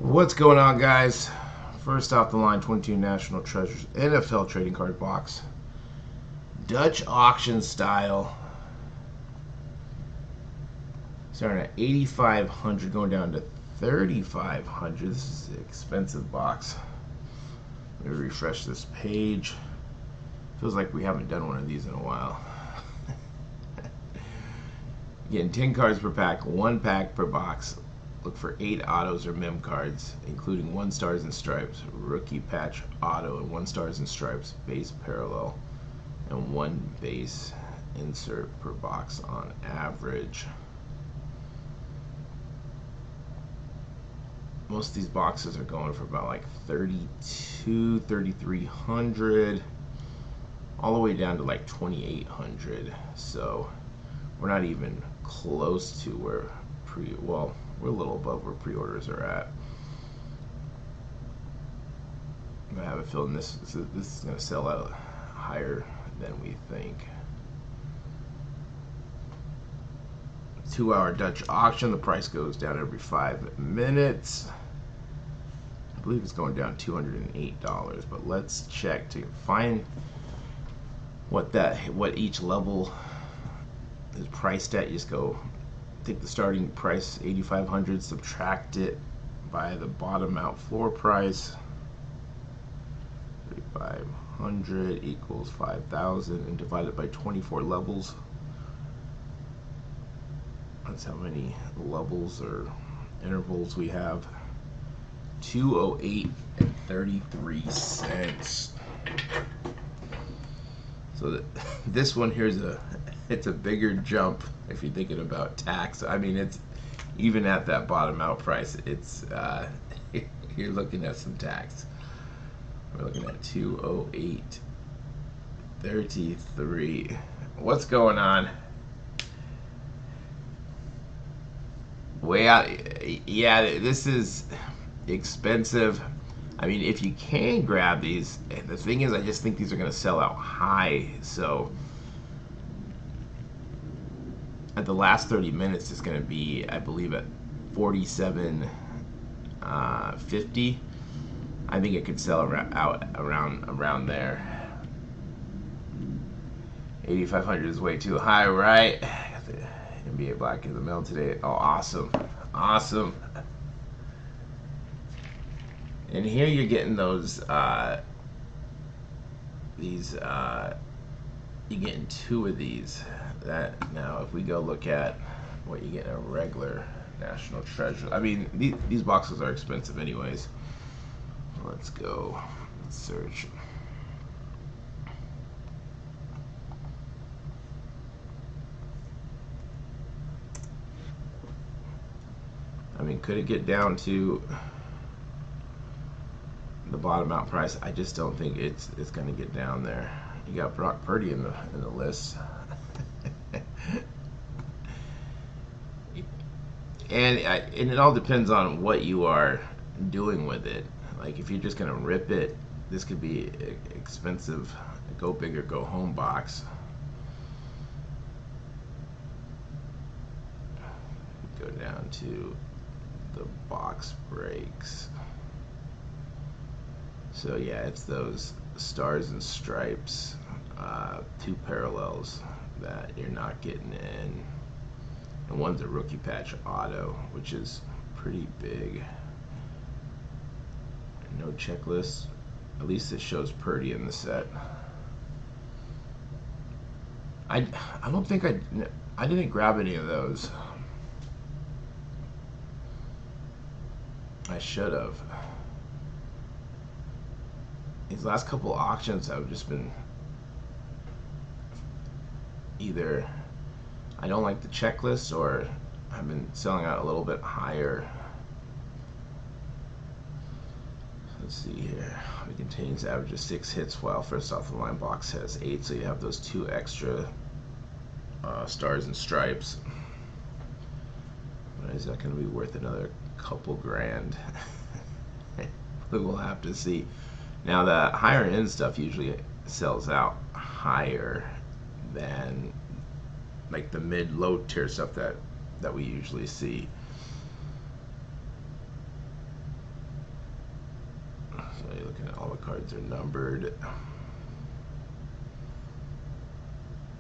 What's going on, guys? First off the line, 22 National Treasures NFL trading card box. Dutch auction style. Starting at 8,500, going down to 3,500. This is an expensive box. Let me refresh this page. Feels like we haven't done one of these in a while. Getting 10 cards per pack, 1 pack per box. Look for 8 autos or mem cards, including 1 stars and stripes, rookie patch auto, and 1 stars and stripes base parallel, and 1 base insert per box on average. Most of these boxes are going for about like 32, 3,300, all the way down to like 2,800. So we're not even close to where we're a little above where pre-orders are at. I have a feeling this is going to sell out higher than we think. 2-hour Dutch auction. The price goes down every 5 minutes. I believe it's going down $208, but let's check to find what each level is priced at. You just go take the starting price 8,500, subtract it by the bottom out floor price. 3,500 equals 5,000, and divide it by 24 levels. That's how many levels or intervals we have. 208 and 33 cents. So this one here is it's a bigger jump if you're thinking about tax. I mean, it's even at that bottom out price, it's you're looking at some tax. We're looking at 208.33. What's going on? Way out. Yeah, this is expensive. I mean, if you can grab these, the thing is, I just think these are going to sell out high. So at the last 30 minutes, it's going to be, I believe, at 47.50. I think it could sell around there. 8,500 is way too high, right? Got the NBA Black in the mail today. Oh, awesome, awesome. And here you're getting those, you're getting 2 of these. Now, if we go look at what you get in a regular National Treasure, I mean, these boxes are expensive anyways. Let's go, let's search. I mean, could it get down to the bottom out price? I just don't think it's going to get down there. You got Brock Purdy in the list, and it all depends on what you are doing with it. Like, if you're just going to rip it, this could be expensive. Go big or go home box. Go down to the box breaks. So yeah, it's those stars and stripes, 2 parallels that you're not getting in, and one's a rookie patch auto, which is pretty big. No checklist. At least it shows Purdy in the set. I don't think I didn't grab any of those. I should have. These last couple auctions have just been either I don't like the checklist, or I've been selling out a little bit higher. Let's see here. It contains average of 6 hits, while first off the line box has 8, so you have those 2 extra stars and stripes. But is that going to be worth another couple grand? We'll have to see. Now, the higher end stuff usually sells out higher than like the mid-low tier stuff that we usually see. looking at all the cards are numbered.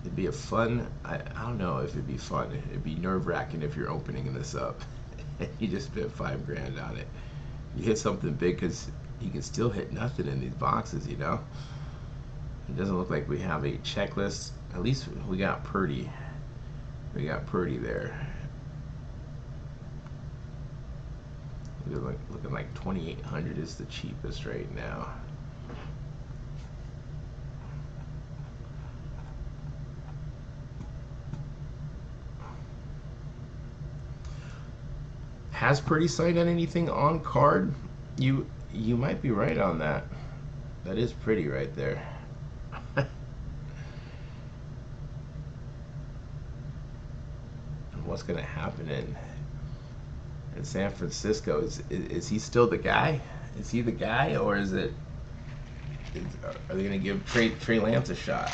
It'd be a fun, I don't know if it'd be fun. It'd be nerve-wracking if you're opening this up. You just spent $5 grand on it. You hit something big, because you can still hit nothing in these boxes, you know? It doesn't look like we have a checklist. At least we got Purdy. We got Purdy there. Looking like 2,800 is the cheapest right now. Has Purdy signed on anything on card? You might be right on that. That is pretty right there. What's gonna happen in San Francisco? Is he still the guy? Is he the guy, or are they gonna give Trey Lance a shot?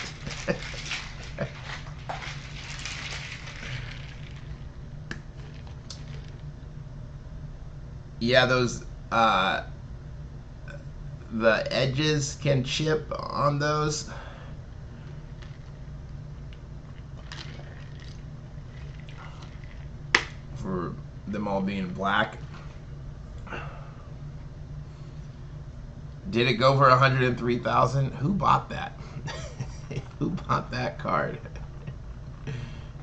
Yeah, those the edges can chip on those. For them all being black. Did it go for 103,000? Who bought that? Who bought that card?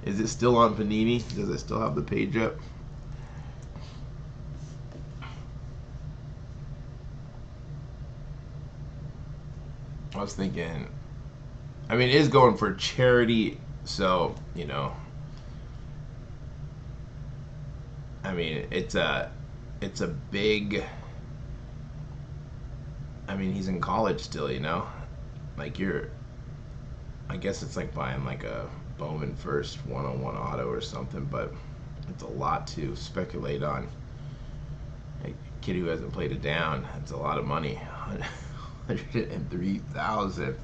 Is it still on Panini? Does it still have the page up? I was thinking, I mean, it is going for charity, so, you know, I mean, it's a big, I mean, he's in college still, you know, like I guess it's like buying like a Bowman First one-on-one auto or something, but it's a lot to speculate on. A kid who hasn't played it down, it's a lot of money. 103,000.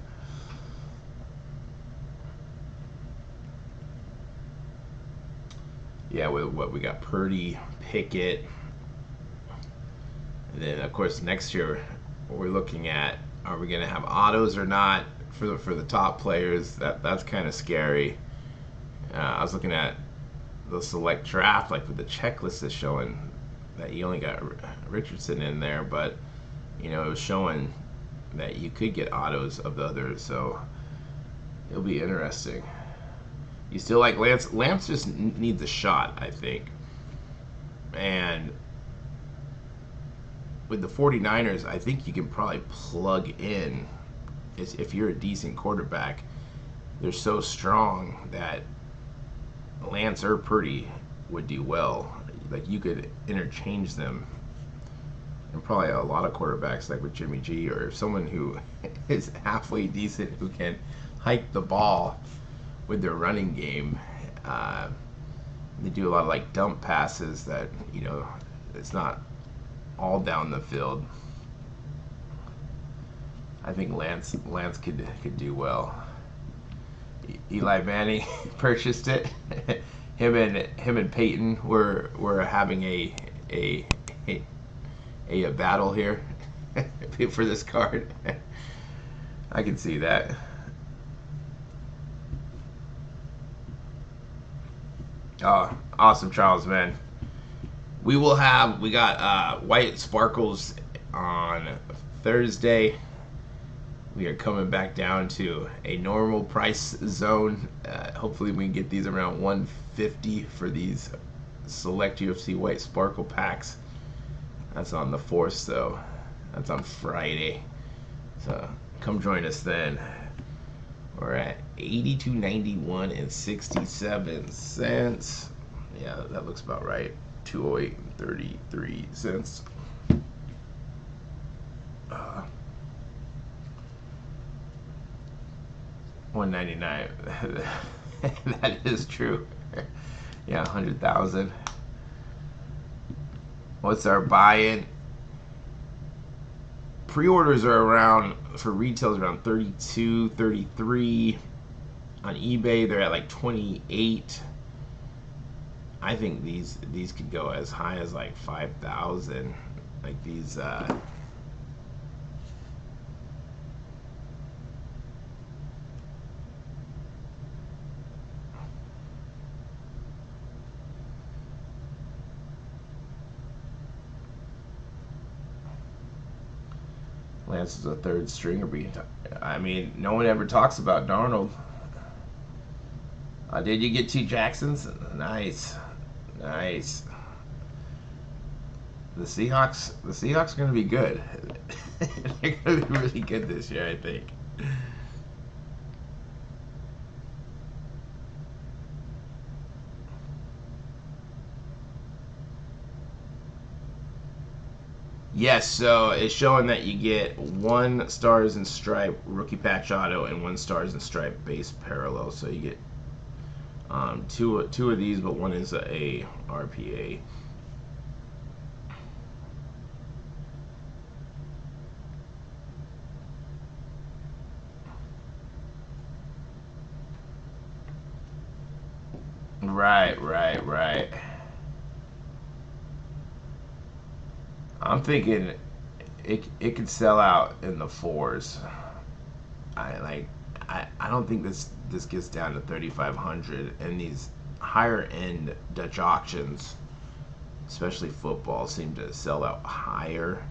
Yeah, with what we got, Purdy, Pickett, and then of course next year we're looking at, are we going to have autos or not for the top players? That's kind of scary. I was looking at the select draft, like with the checklist is showing that you only got Richardson in there, but you know, it was showing that you could get autos of the others, so it'll be interesting. You still like Lance? Lance just needs a shot, I think. And with the 49ers, I think you can probably plug in, if you're a decent quarterback. They're so strong that Lance or Purdy would do well. Like, you could interchange them. And probably a lot of quarterbacks, like with Jimmy G, or someone who is halfway decent, who can hike the ball with their running game. They do a lot of like dump passes that, you know, it's not all down the field. I think Lance could do well. Eli Manning purchased it. him and Peyton were having a battle here for this card. I can see that. Oh, awesome, Charles, man. We got white sparkles on Thursday. We are coming back down to a normal price zone. Hopefully we can get these around 150 for these select UFC white sparkle packs. That's on the 4th, though. That's on Friday. So come join us then. We're at $82.91 and 67 cents. Yeah, that looks about right. 208 and 33 cents. $199. That is true. Yeah, 100,000. What's our buy-in? Pre-orders are around, for retails, around 32, 33. On eBay, they're at like 28. I think these could go as high as like 5,000. Like these chances of third stringer being. I mean, no one ever talks about Darnold. Did you get 2 Jacksons? Nice, nice. The Seahawks are going to be good. They're going to be really good this year, I think. Yes, so it's showing that you get 1 Stars and Stripe rookie patch auto and 1 Stars and Stripe base parallel. So you get two of these, but one is a RPA. Right. I'm thinking it could sell out in the 4s. I don't think this gets down to 3,500, and these higher end Dutch auctions, especially football, seem to sell out higher.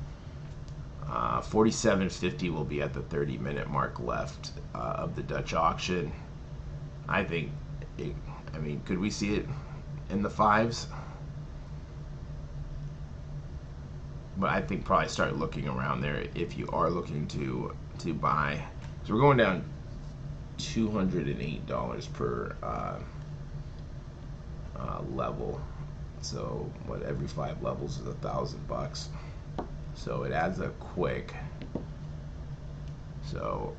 47.50 will be at the 30-minute mark left of the Dutch auction. I think I mean, could we see it in the 5s? But I think probably start looking around there if you are looking to buy. So we're going down $208 per level. So what, every 5 levels is $1,000. So it adds up quick. So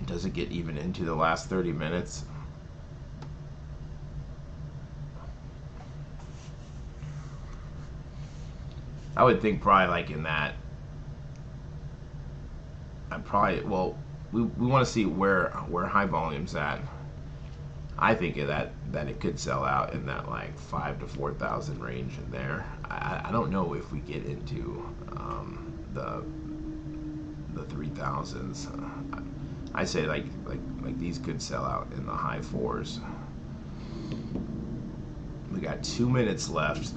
does it get even into the last 30 minutes? I would think probably like in that. We want to see where high volume's at. I think of that it could sell out in that like 5,000 to 4,000 range in there. I don't know if we get into the 3,000s. I say like these could sell out in the high 4s. We got 2 minutes left.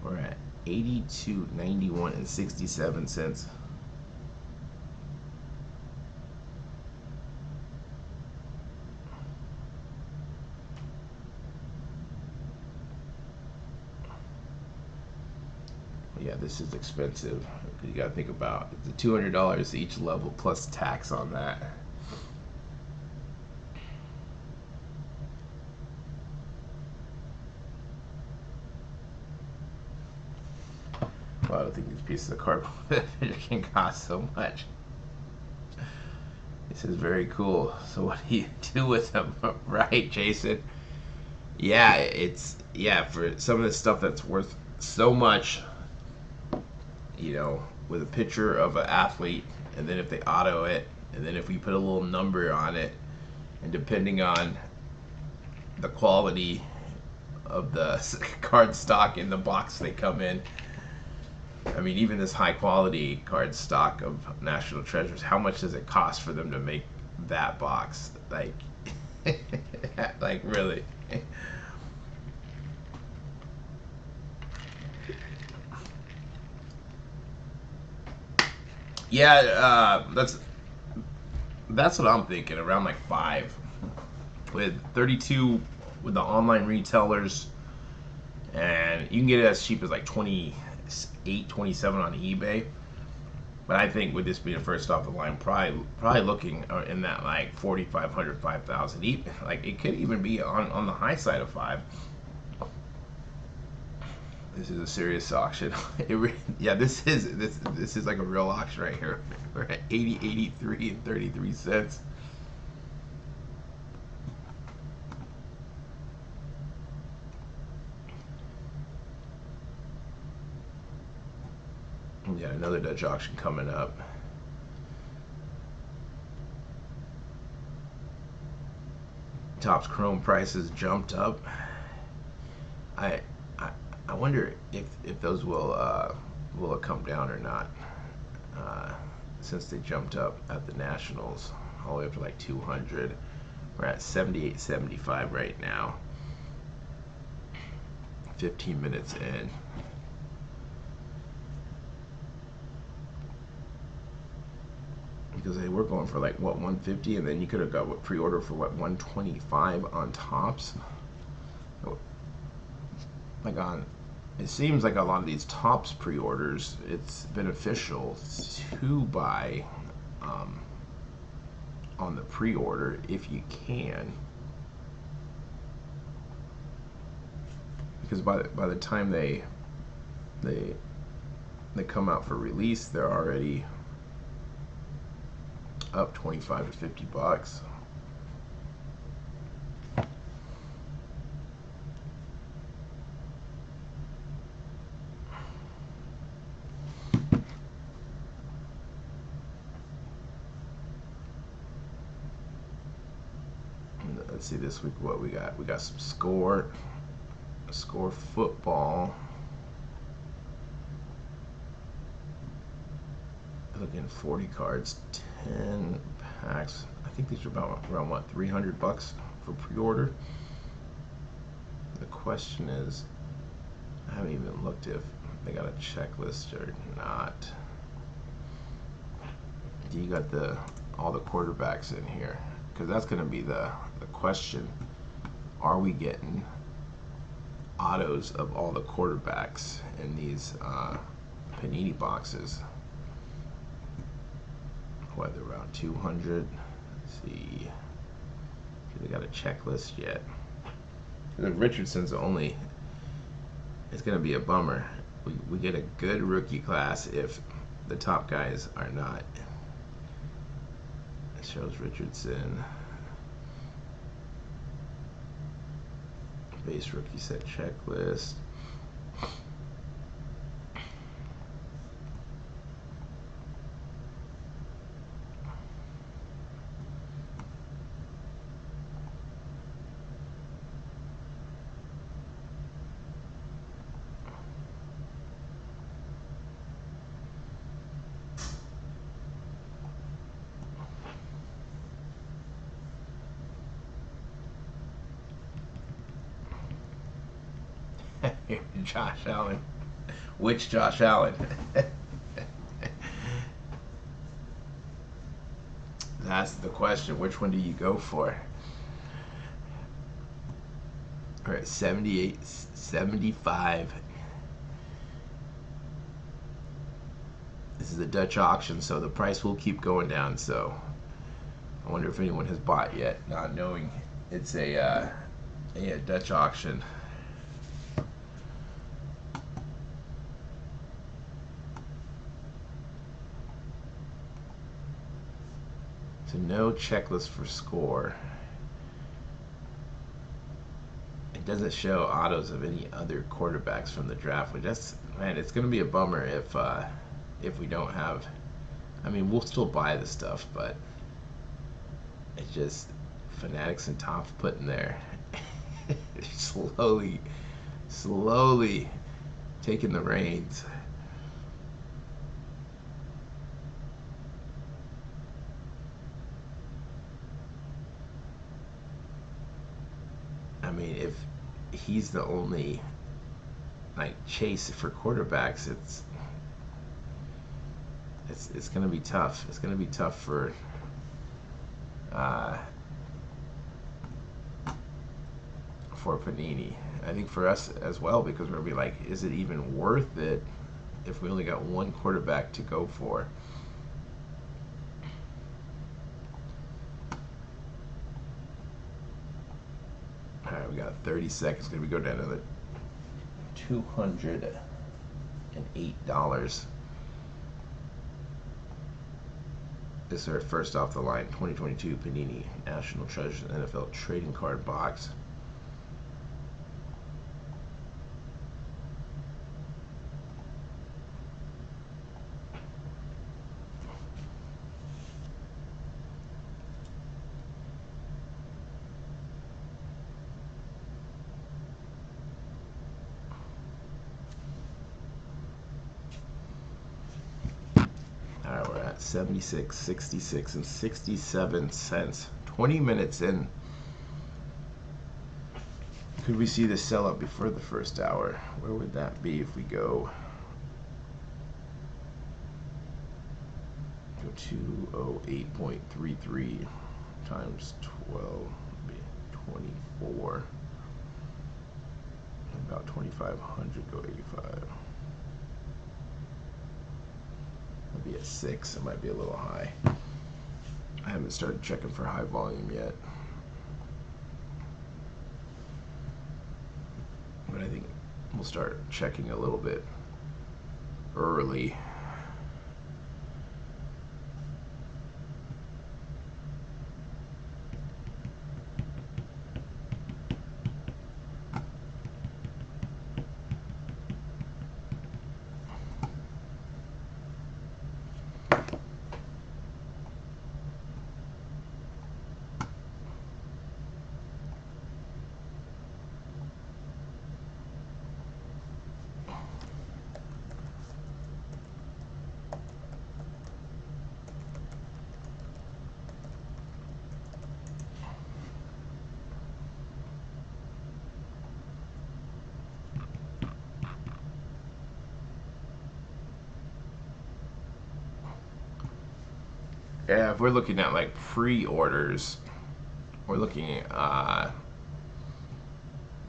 We're at 82.91 and 67 cents. Yeah, this is expensive. You got to think about the $200 each level plus tax on that. Well, I don't think these pieces of cardboard can cost so much. This is very cool. So what do you do with them, right, Jason? Yeah, for some of the stuff that's worth so much, with a picture of an athlete, and then if they auto it, and then if we put a little number on it, and depending on the quality of the card stock in the box they come in. I mean, even this high quality card stock of National Treasures, how much does it cost for them to make that box? Like, like really? Yeah, that's what I'm thinking. Around like 5, with 32 with the online retailers, and you can get it as cheap as like 28, 27 on eBay. But I think with this being first off the line, probably looking in that like 4,500, 5,000. Like it could even be on the high side of 5. This is a serious auction. Yeah, this is like a real auction right here. We're at 80, 83 and 33 cents. Yeah, another Dutch auction coming up. Topps Chrome prices jumped up. I wonder if those will come down or not, since they jumped up at the Nationals all the way up to like 200. We're at 78.75 right now. 15 minutes in. Because they were going for like what, 150, and then you could have got what pre-order for what, 125 on Tops. Like on, it seems like a lot of these Tops pre-orders, it's beneficial to buy on the pre-order if you can, because by the time they come out for release, they're already up 25 to 50 bucks. Let's see this week what we got. We got some score football. Looking 40 cards, 10 packs. I think these are about around what, 300 bucks for pre-order. The question is, I haven't even looked if they got a checklist or not. You got all the quarterbacks in here, because that's going to be the question. Are we getting autos of all the quarterbacks in these Panini boxes? Whether around 200. Let's see if they got a checklist yet. The Richardson's only, it's going to be a bummer. We get a good rookie class if the top guys are not. It shows Richardson. Base rookie set checklist. Josh Allen. Which Josh Allen? That's the question. Which one do you go for? All right, 78.75. This is a Dutch auction, so the price will keep going down. So I wonder if anyone has bought yet, not knowing it's a Dutch auction. So no checklist for score. It doesn't show autos of any other quarterbacks from the draft. Which man, it's going to be a bummer if we don't have. I mean, we'll still buy the stuff, but it's just Fanatics and Tops putting there. slowly taking the reins. I mean, if he's the only like chase for quarterbacks, it's going to be tough. It's going to be tough for Panini. I think for us as well, because we're going to be like, is it even worth it if we only got one quarterback to go for? Alright, we got 30 seconds. Gonna go down to the $208. This is our first off the line 2022 Panini National Treasures NFL Trading Card Box. 76, 66, and 67 cents. 20 minutes in. Could we see the sell up before the first hour? Where would that be if we go 208.33 times 12 would be 24. About 2,500, go 85. That'd be at 6. It might be a little high. I haven't started checking for high volume yet. But I think we'll start checking a little bit early. Yeah, if we're looking at like pre-orders, we're looking at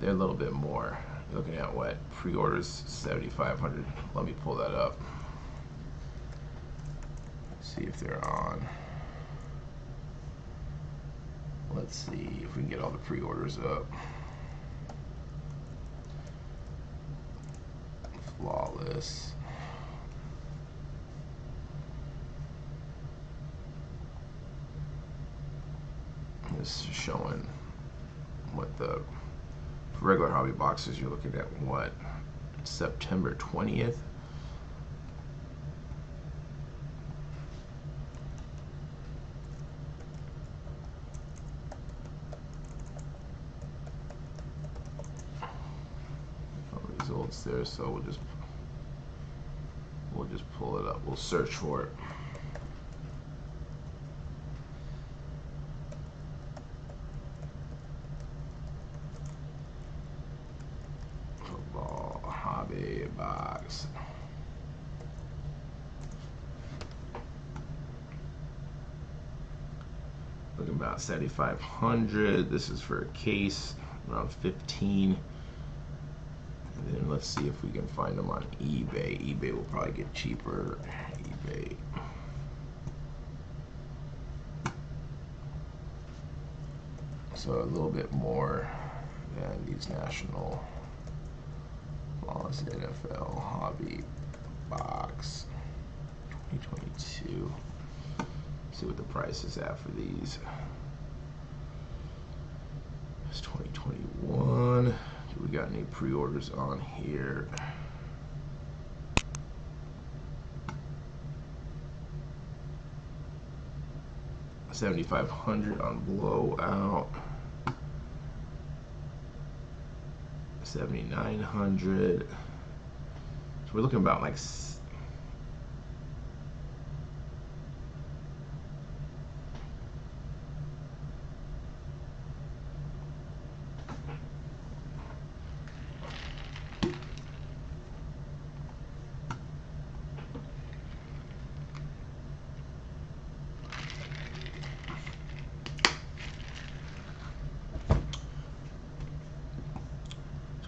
they're a little bit more. You're looking at what pre-orders 7,500. Let me pull that up. See if they're on. Let's see if we can get all the pre-orders up. Flawless. This is showing what the regular hobby boxes you're looking at. What, September 20th? No results there, so we'll just pull it up. We'll search for it. Hobby box. Looking about 7,500. This is for a case, around 15. And then let's see if we can find them on eBay. eBay will probably get cheaper. eBay. So a little bit more than these national. Flawless NFL hobby box 2022. See what the price is at for these. It's 2021. Do we got any pre-orders on here? $7,500 on blowout. 7,900. So we're looking about like so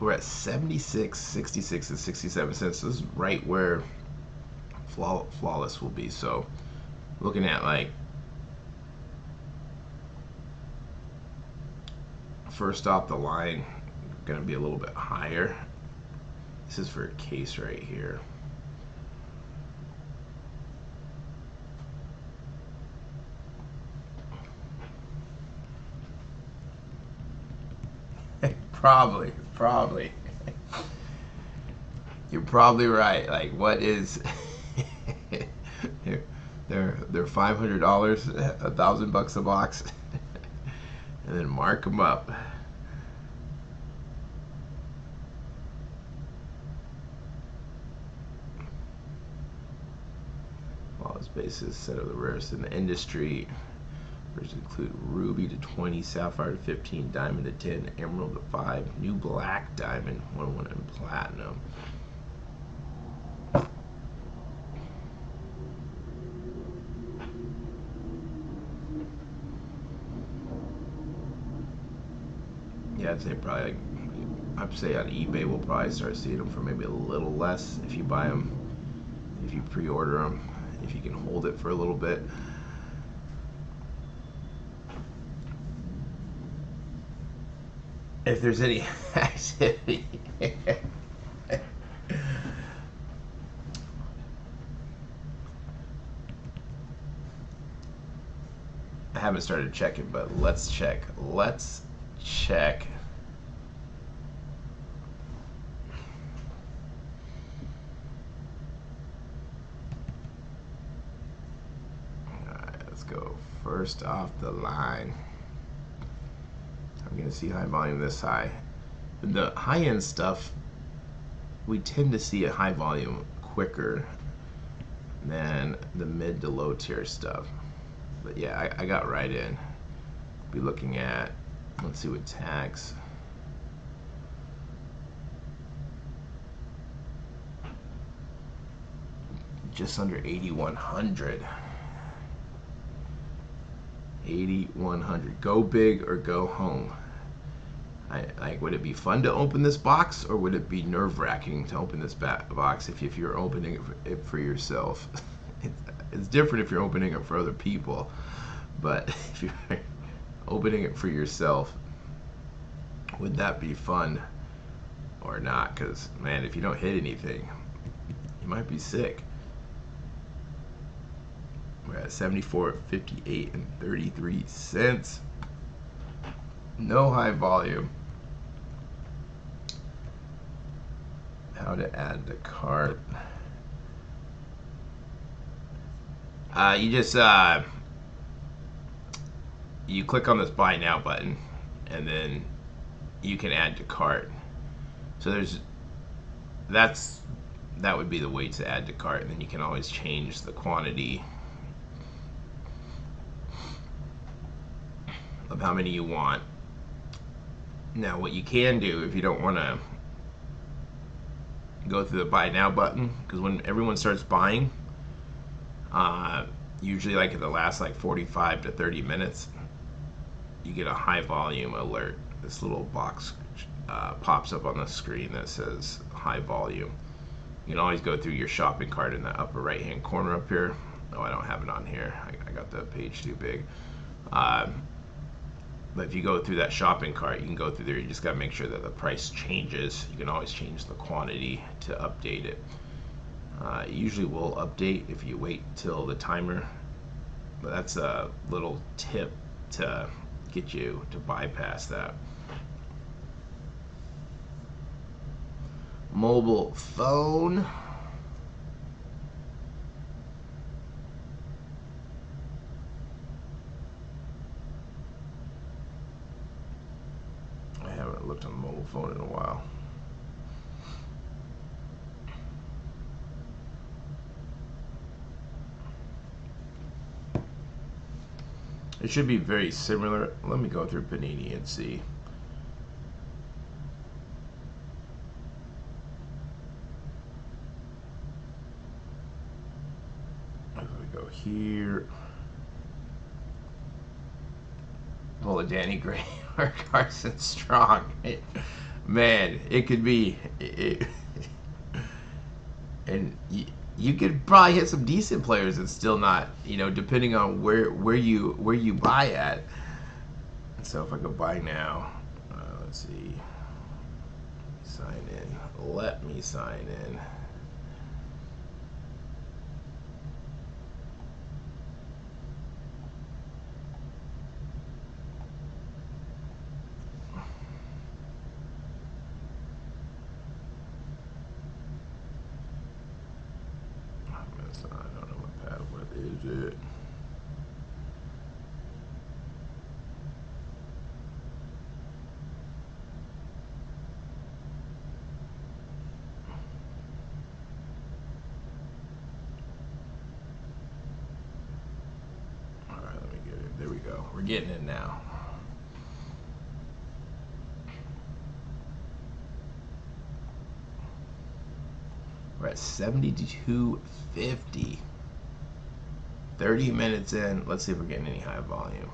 we're at 76, 66, and 67 cents. This is right where Flawless will be. So looking at like first off the line, gonna be a little bit higher. This is for a case right here. Probably. You're probably right. Like, what is they're $500, $1,000 a box, and then mark them up. Flawless basis, set of the rarest in the industry. Which include ruby to 20, sapphire to 15, diamond to 10, emerald to 5, new black diamond, 101, and platinum. Yeah, I'd say probably, I'd say on eBay we'll probably start seeing them for maybe a little less if you buy them, if you pre-order them, if you can hold it for a little bit. If there's any activity. I haven't started checking, but let's check. Let's check. Alright, let's go first off the line. I'm going to see high volume this high. The high-end stuff, we tend to see a high volume quicker than the mid to low tier stuff. But yeah, I got right in. Be looking at, let's see what tags. Just under 8,100. 8,100. Go big or go home. Like, would it be fun to open this box, or would it be nerve-wracking to open this box if you're opening it for yourself? It's different if you're opening it for other people, but if you're opening it for yourself, would that be fun or not? Because, man, if you don't hit anything, you might be sick. We're at 74.58 and 33 cents. No high volume. How to add to cart. You just you click on this buy now button, and then you can add to cart. So that would be the way to add to cart, and then you can always change the quantity of how many you want. Now, what you can do if you don't want to go through the buy now button, because when everyone starts buying, usually like in the last like 45 to 30 minutes, you get a high volume alert. This little box pops up on the screen that says high volume. You can always go through your shopping cart in the upper right hand corner up here. Oh, I don't have it on here. I got the page too big. But if you go through that shopping cart, you can go through there. You just got to make sure that the price changes. You can always change the quantity to update it. It usually will update if you wait till the timer. But that's a little tip to get you to bypass that. Mobile phone. I haven't looked on the mobile phone in a while. It should be very similar. Let me go through Panini and see. As we go here, pull a Danny Gray or Carson Strong. Man, it could be. And you could probably hit some decent players and still not, depending on where you buy at. So if I go buy now, let's see, sign in. Let me sign in. I don't know what pad, what is it? we're getting it now. We're at 72.50. 30 minutes in. Let's see if we're getting any high volume.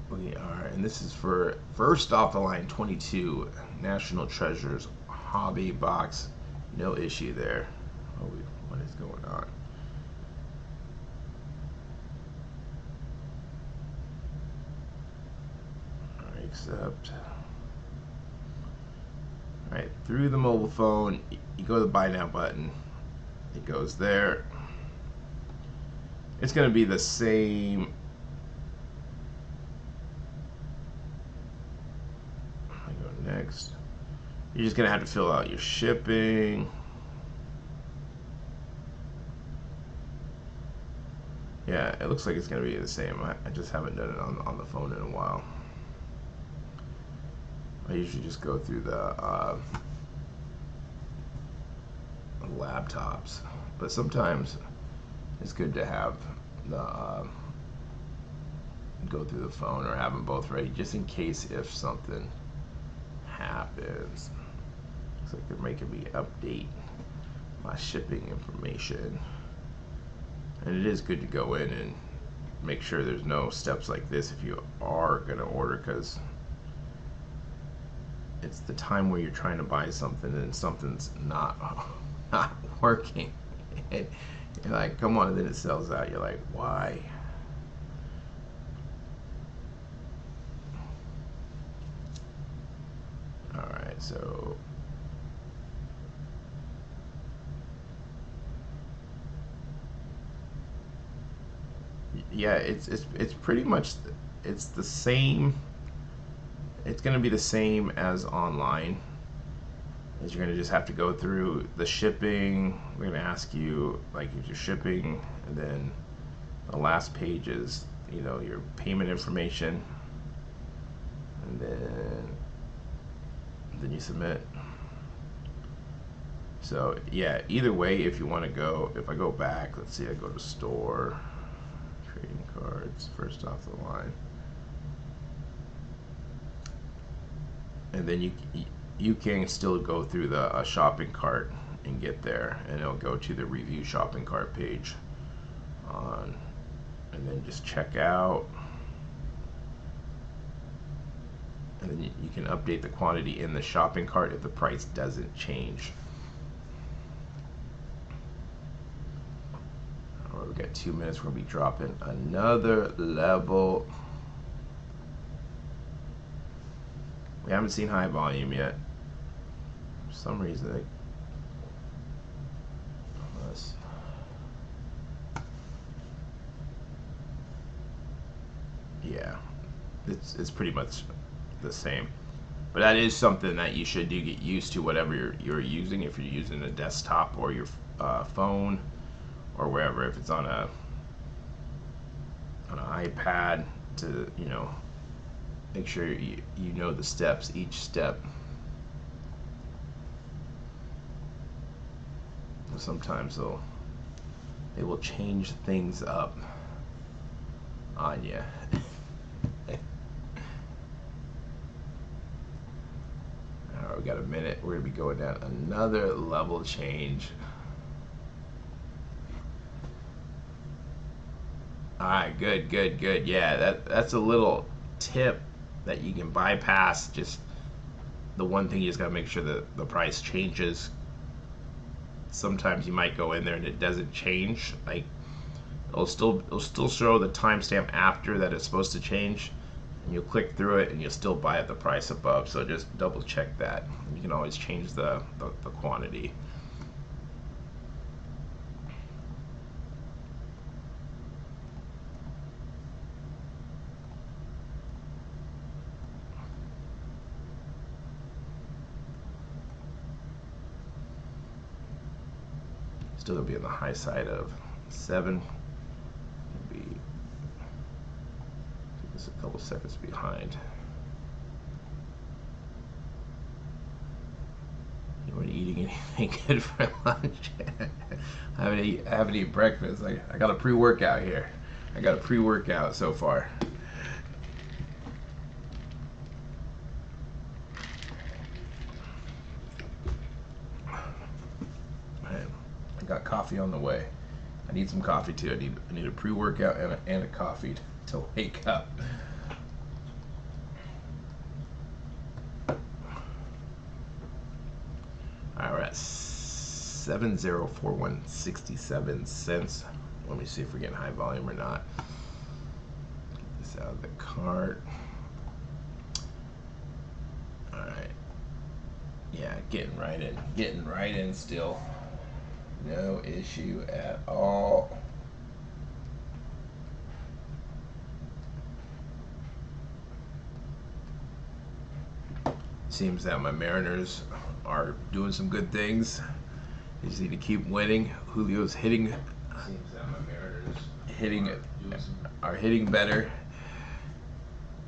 We are, and this is for first off the line 22 National Treasures hobby box. No issue there. Oh, what is going on? Alright, accept. Alright, through the mobile phone, you go to the buy now button. It goes there. It's going to be the same. I go next. You're just going to have to fill out your shipping. Yeah, it looks like it's going to be the same. I just haven't done it on the phone in a while. I usually just go through the laptops, but sometimes it's good to have the go through the phone or have them both ready just in case if something happens. Looks like they're making me update my shipping information, and it is good to go in and make sure there's no steps like this if you are going to order, because it's the time where you're trying to buy something and something's not working. And you're like, come on, and then it sells out. You're like, why? Alright, so yeah, it's pretty much, it's the same. It's going to be the same as online. Is you're going to just have to go through the shipping. We're going to ask you like if you're shipping, and then the last page is, you know, your payment information, and then you submit. So yeah, either way, if you want to go, if I go back, let's see, I go to store, trading cards, first off the line, and then you can still go through the shopping cart and get there, and it'll go to the review shopping cart page on, and then just check out, and then you can update the quantity in the shopping cart if the price doesn't change. Alright, we got 2 minutes. We're gonna be dropping another level. We haven't seen high volume yet. For some reason, yeah, it's pretty much the same. But that is something that you should do get used to, whatever you're using. If you're using a desktop or your phone or wherever, if it's on an iPad, to, you know, make sure you know the steps, each step. Sometimes they will change things up on you. Alright, we got a minute. We're gonna be going down another level change. Alright, good. Yeah, that's a little tip that you can bypass. Just the one thing, you just gotta make sure that the price changes. Sometimes you might go in there and it doesn't change. Like it'll still show the timestamp after that it's supposed to change, and you'll click through it and you'll still buy at the price above. So just double check that. You can always change the quantity. Still gonna be on the high side of 7. Maybe take this a couple seconds behind. You weren't eating anything. be good for lunch. I haven't eaten breakfast. I got a pre-workout here. I got a pre-workout so far. Man, I got coffee on the way. I need some coffee too. I need a pre-workout and a coffee to wake up. All right, 7041.67 cents. Let me see if we're getting high volume or not. Get this out of the cart. All right. Yeah, getting right in. Getting right in still. No issue at all. Seems that my Mariners are doing some good things. They just need to keep winning. Julio's hitting. Seems that my Mariners are hitting better.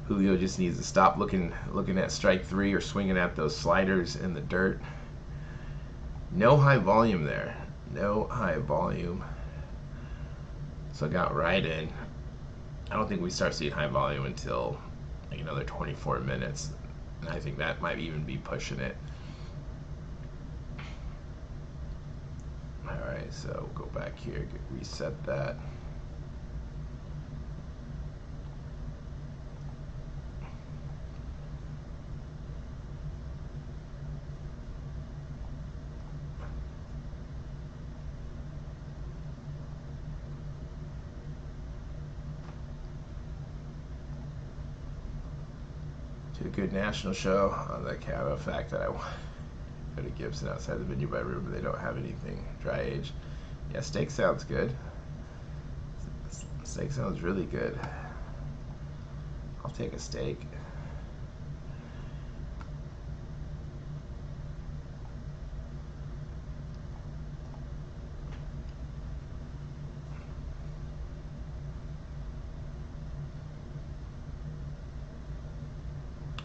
Julio just needs to stop looking at strike three or swinging at those sliders in the dirt. No high volume there. No high volume. So I got right in. I don't think we start seeing high volume until like another 24 minutes. And I think that might even be pushing it. Alright, so go back here, reset that. A good national show on the account of the fact that I want to go to Gibson outside the venue by river, but they don't have anything dry age. Yeah, steak sounds good. Steak sounds really good. I'll take a steak.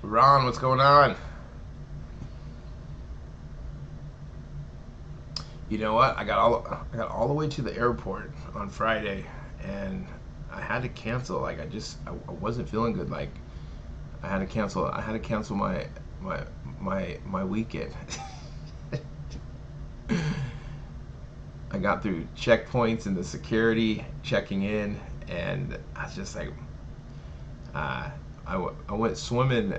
Ron, what's going on? You know what? I got all the way to the airport on Friday, and I had to cancel. Like I wasn't feeling good. Like I had to cancel. my weekend. I got through checkpoints and the security checking in, and I was just like, I went swimming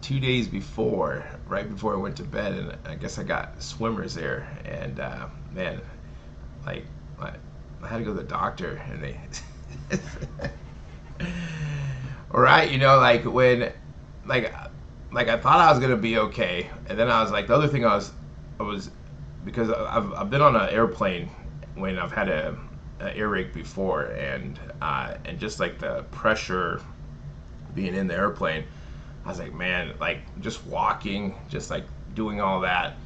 2 days before, right before I went to bed, and I guess I got swimmers there, and man, like I had to go to the doctor, and they, right, you know, like when, like I thought I was gonna be okay, and then I was like, the other thing I was because I've been on an airplane when I've had a air rig before, and just like the pressure being in the airplane, I was like, man, like just walking, just like doing all that,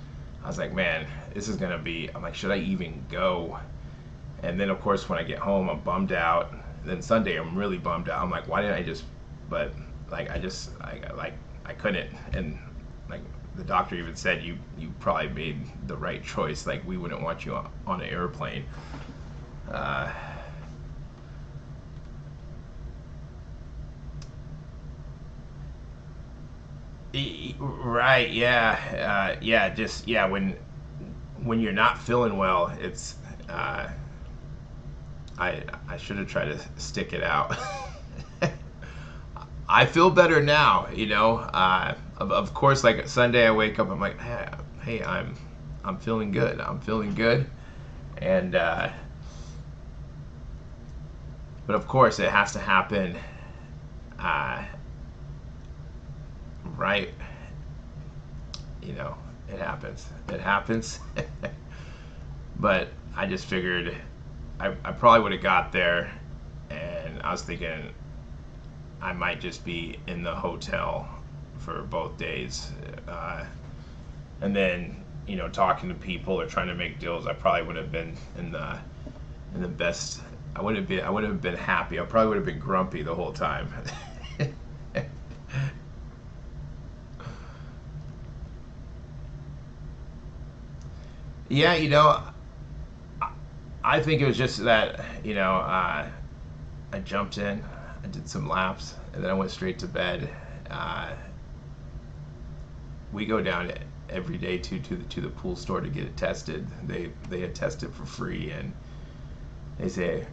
I was like, man, this is gonna be, I'm like, should I even go? And then of course when I get home, I'm bummed out. And then Sunday I'm really bummed out. I'm like, why didn't I just, but like I couldn't. And like the doctor even said, you probably made the right choice. Like we wouldn't want you on an airplane. Right, yeah, just yeah. When you're not feeling well, it's I should have tried to stick it out. I feel better now, you know. Of course, like Sunday, I wake up, I'm like, hey, I'm feeling good. I'm feeling good, and but of course, it has to happen. Right, you know, it happens. But I just figured I probably would have got there, and I was thinking I might just be in the hotel for both days, and then, you know, talking to people or trying to make deals. I probably would have been in the best. I wouldn't have been happy. I probably would have been grumpy the whole time. Yeah, I think it was just that, I jumped in, I did some laps, and then I went straight to bed. Uh, we go down every day to the pool store to get it tested. They had tested for free, and they say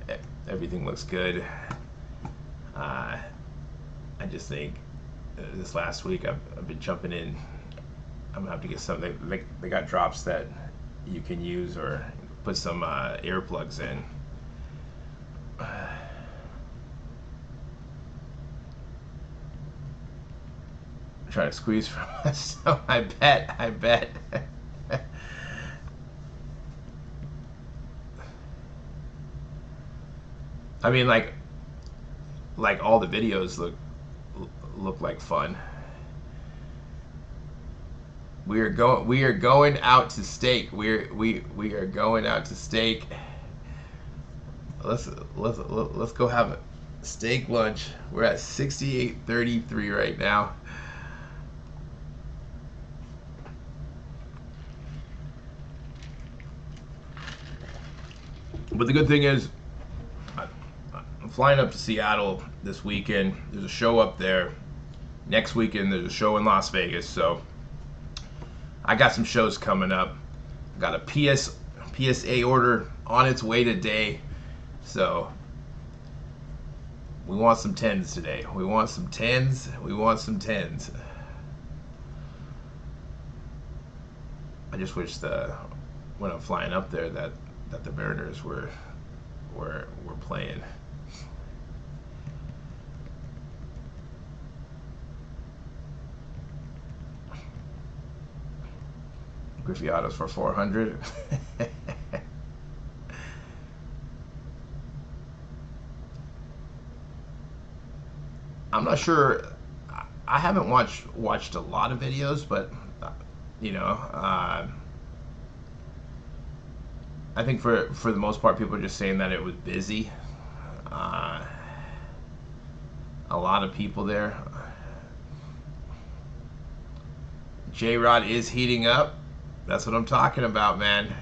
everything looks good. I just think this last week I've been jumping in. I'm gonna have to get some. They got drops that you can use or put some earplugs in. Trying to squeeze from us. So I bet. I mean, like all the videos look like fun. We are going out to steak. We are going out to steak. Let's go have a steak lunch. We're at 68.33 right now. But the good thing is, I'm flying up to Seattle this weekend. There's a show up there. Next weekend, there's a show in Las Vegas. So I got some shows coming up. Got a PSA order on its way today. So we want some 10s today. We want some 10s. We want some 10s. I just wish when I'm flying up there that the Mariners were playing. Griffey autos for 400. I'm not sure. I haven't watched a lot of videos, but I think for the most part, people are just saying that it was busy. A lot of people there. J-Rod is heating up. That's what I'm talking about, man.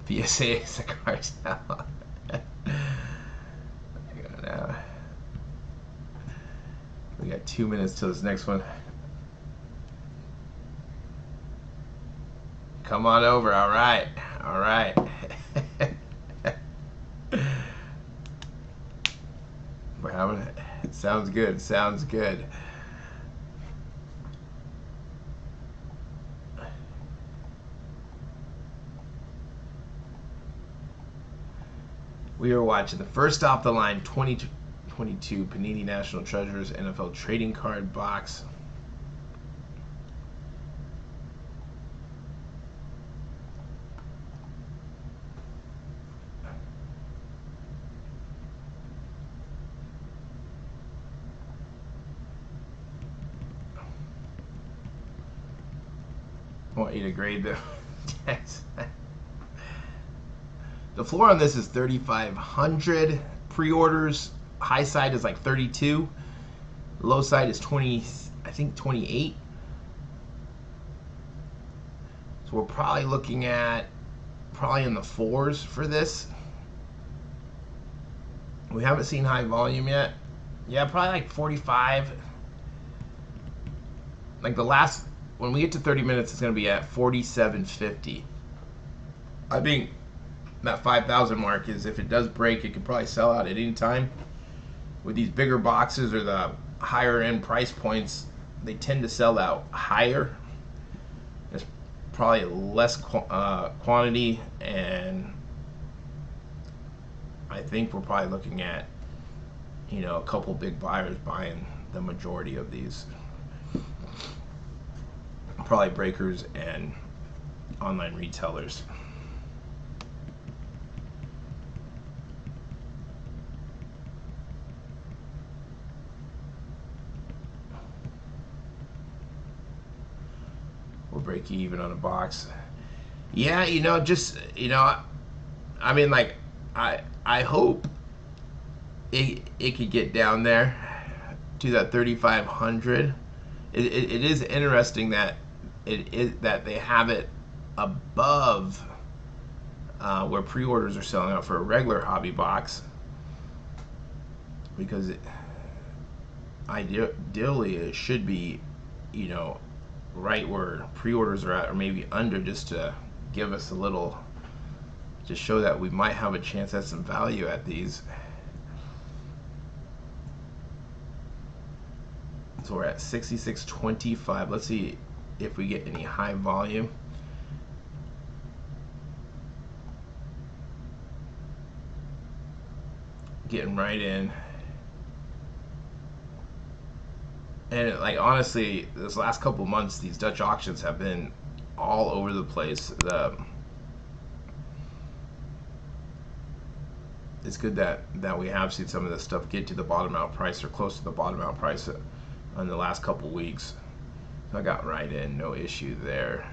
PSA is the cards now. We got 2 minutes till this next one. Come on over. All right. All right. We're having it. Sounds good. Sounds good. We are watching the first off the line 2022 Panini National Treasures NFL Trading Card Box. I want you to grade the text. The floor on this is 3,500. Pre-orders, high side is like 32. Low side is 20, I think 28. So we're probably looking at in the 4s for this. We haven't seen high volume yet. Yeah, probably like 45. Like the last, when we get to 30 minutes, it's going to be at 47.50. I think that 5,000 mark is, if it does break, it could probably sell out at any time. With these bigger boxes or the higher end price points, they tend to sell out higher. There's probably less quantity, and I think we're probably looking at, a couple big buyers buying the majority of these. Probably breakers and online retailers. We'll break even on a box. Yeah, I mean, like, I hope it could get down there to that 3,500. It is interesting that that they have it above where pre-orders are selling out for a regular hobby box, because ideally it should be, you know, right where pre-orders are at, or maybe under, just to give us a little, to show that we might have a chance at some value at these. So we're at 66.25. Let's see if we get any high volume. Getting right in. And like, honestly, this last couple months, these Dutch auctions have been all over the place. It's good that we have seen some of this stuff get to the bottom out price, or close to the bottom out price, in the last couple weeks. So I got right in, no issue there.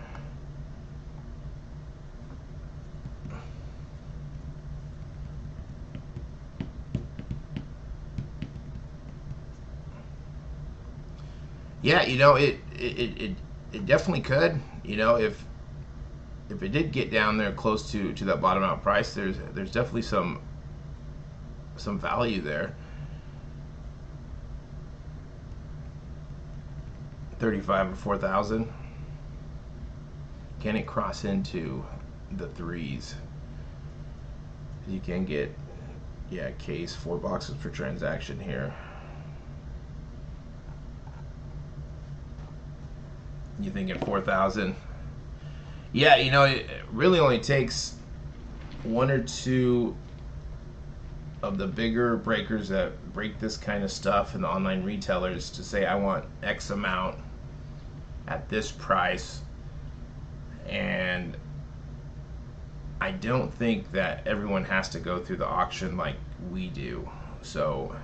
Yeah, you know, it definitely could. You know, if it did get down there close to that bottom out price, there's definitely some value there. 35 or 4,000. Can it cross into the threes? You can get, yeah, case 4 boxes per transaction here. You thinking 4,000? Yeah, you know, it really only takes one or two of the bigger breakers that break this kind of stuff, and the online retailers, to say, I want X amount at this price. And I don't think that everyone has to go through the auction like we do. So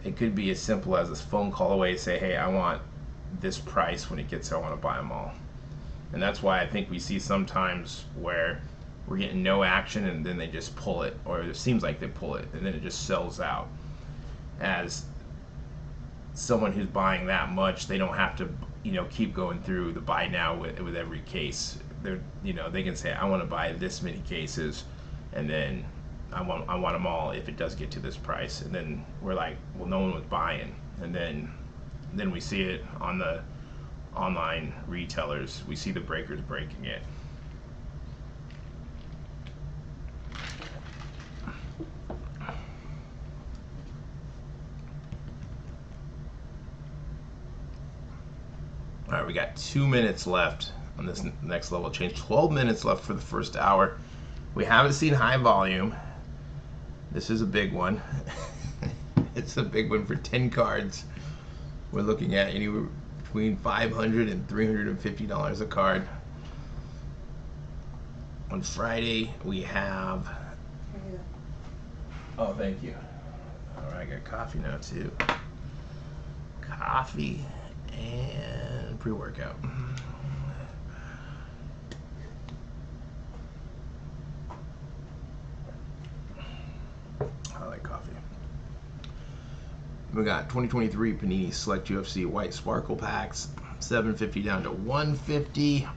it could be as simple as this phone call away, say, hey, I want this price when it gets here, I want to buy them all. And that's why I think we see sometimes where we're getting no action, and then they just pull it, or it seems like they pull it, and then it just sells out. As someone who's buying that much, they don't have to, you know, keep going through the buy now with every case. They're, you know, they can say, I want to buy this many cases, and then I want them all if it does get to this price. And then we're like, well, no one was buying, and then we see it on the online retailers. We see the breakers breaking it. All right, we got 2 minutes left on this next level change. 12 minutes left for the first hour. We haven't seen high volume. This is a big one. It's a big one for 10 cards. We're looking at anywhere between $500 and $350 a card. On Friday, we have... Oh, thank you. All right, I got coffee now, too. Coffee and pre-workout. I like coffee. We got 2023 Panini Select UFC White Sparkle Packs, $7.50 down to $1.50.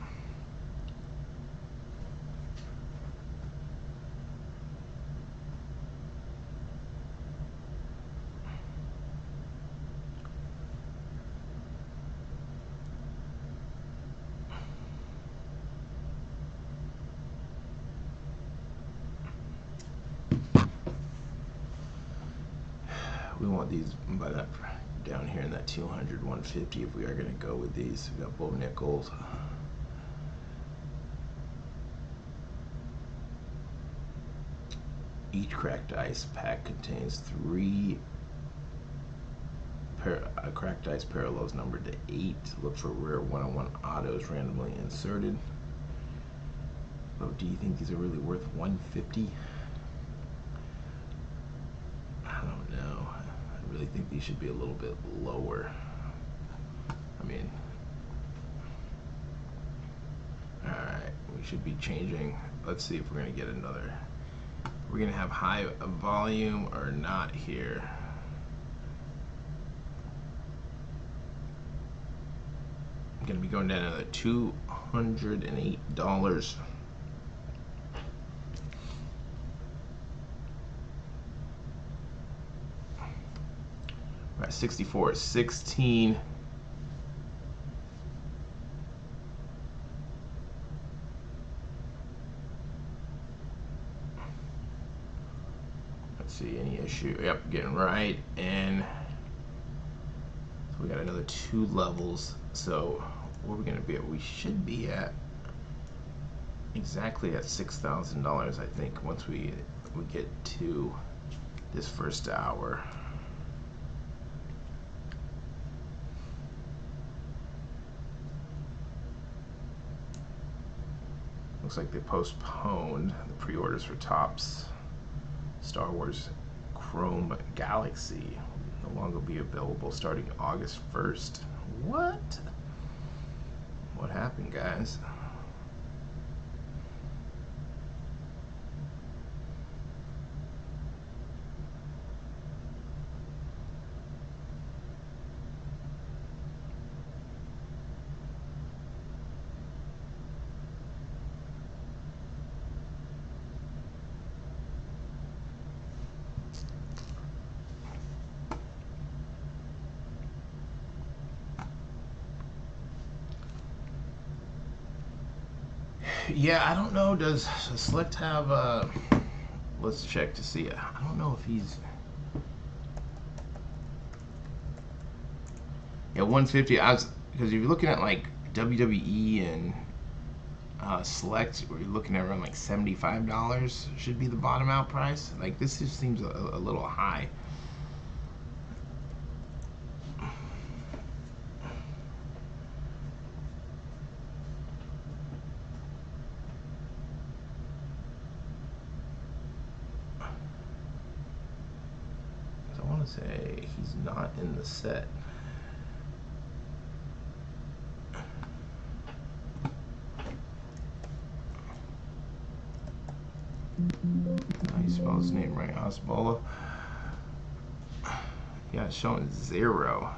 We want these by that down here in that 200, 150 if we are going to go with these. We got both nickels. Each cracked ice pack contains 3 cracked ice parallels numbered to 8. Look for rare one-on-one autos randomly inserted. Oh, do you think these are really worth 150? I don't know. I really think these should be a little bit lower. I mean, alright, we should be changing. Let's see if we're going to get another. We're going to have high volume or not here. Gonna be going down another $208. Right, 64-16. Let's see, any issue? Yep, getting right. And so we got another 2 levels. So where are we gonna be at? We should be at exactly at $6,000, I think, once we get to this first hour. Looks like they postponed the pre-orders for Topps Star Wars Chrome Galaxy. No longer be available starting August 1st. What? What happened, guys? Yeah, I don't know. Does Select have let's check to see. I don't know if he's, yeah, 150. Because if you're looking at like WWE and Select, where you're looking at around like $75 should be the bottom out price. Like, this just seems a little high. I want to say he's not in the set. How you spell his name right? Osbola. Yeah, it's showing 0.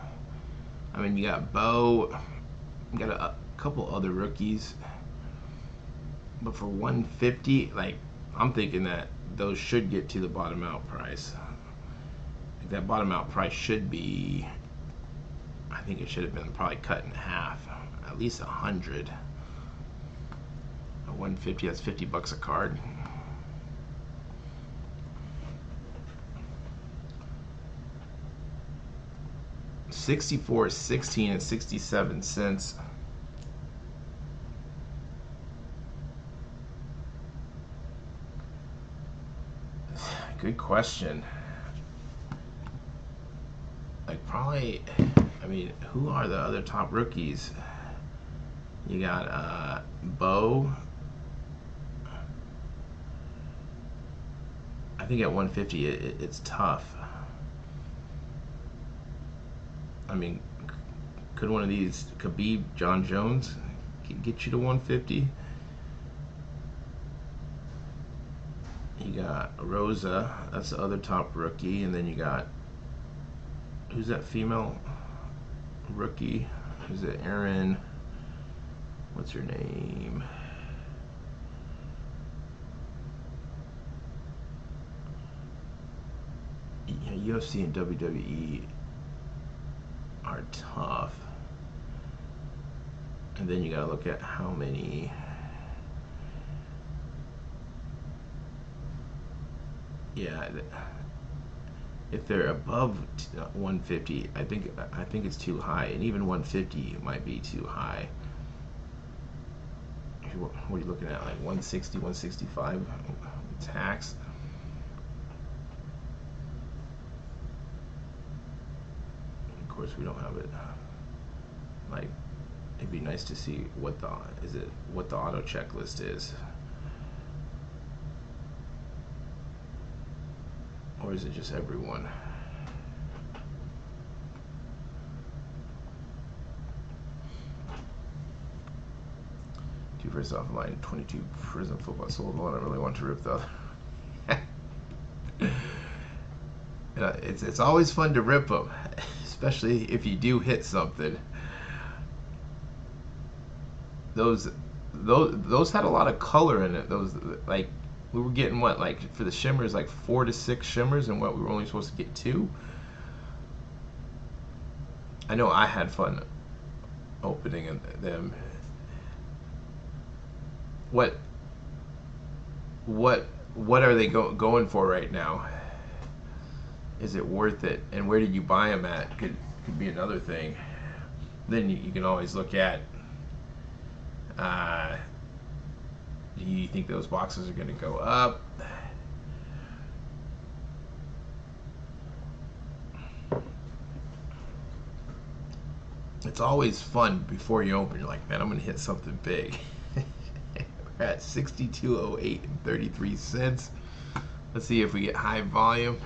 I mean, you got Bo, you got a couple other rookies, but for 150, like, I'm thinking that those should get to the bottom out price. Like, that bottom out price should be, I think it should have been probably cut in half, at least 100. At 150, that's $50 a card. $64.16 and 67 cents. Good question. Like, probably, I mean, who are the other top rookies? You got Bo. I think at 150 it's tough. I mean, could one of these, Khabib, John Jones, get you to 150? You got Rosa, that's the other top rookie, and then you got, who's that female rookie? Who's it? Erin, what's her name? Yeah, UFC and WWE are tough. And then you gotta look at how many. Yeah, if they're above 150, I think it's too high, and even 150 might be too high. What are you looking at? Like 160, 165 tax. Of course, we don't have it. Like, it'd be nice to see what the auto checklist is. Or is it just everyone? Two first off line, 22 Prism football sold one. I really want to rip the other. It's always fun to rip them, especially if you do hit something. those had a lot of color in it. Those, like, we were getting what, like, for the shimmers, like 4 to 6 shimmers, and what we were only supposed to get 2. I know I had fun opening them. What are they going for right now? Is it worth it? And where did you buy them at? Could be another thing. Then you can always look at, do you think those boxes are going to go up? It's always fun before you open. You're like, man, I'm going to hit something big. We're at 62.08 and 33 cents. Let's see if we get high volume.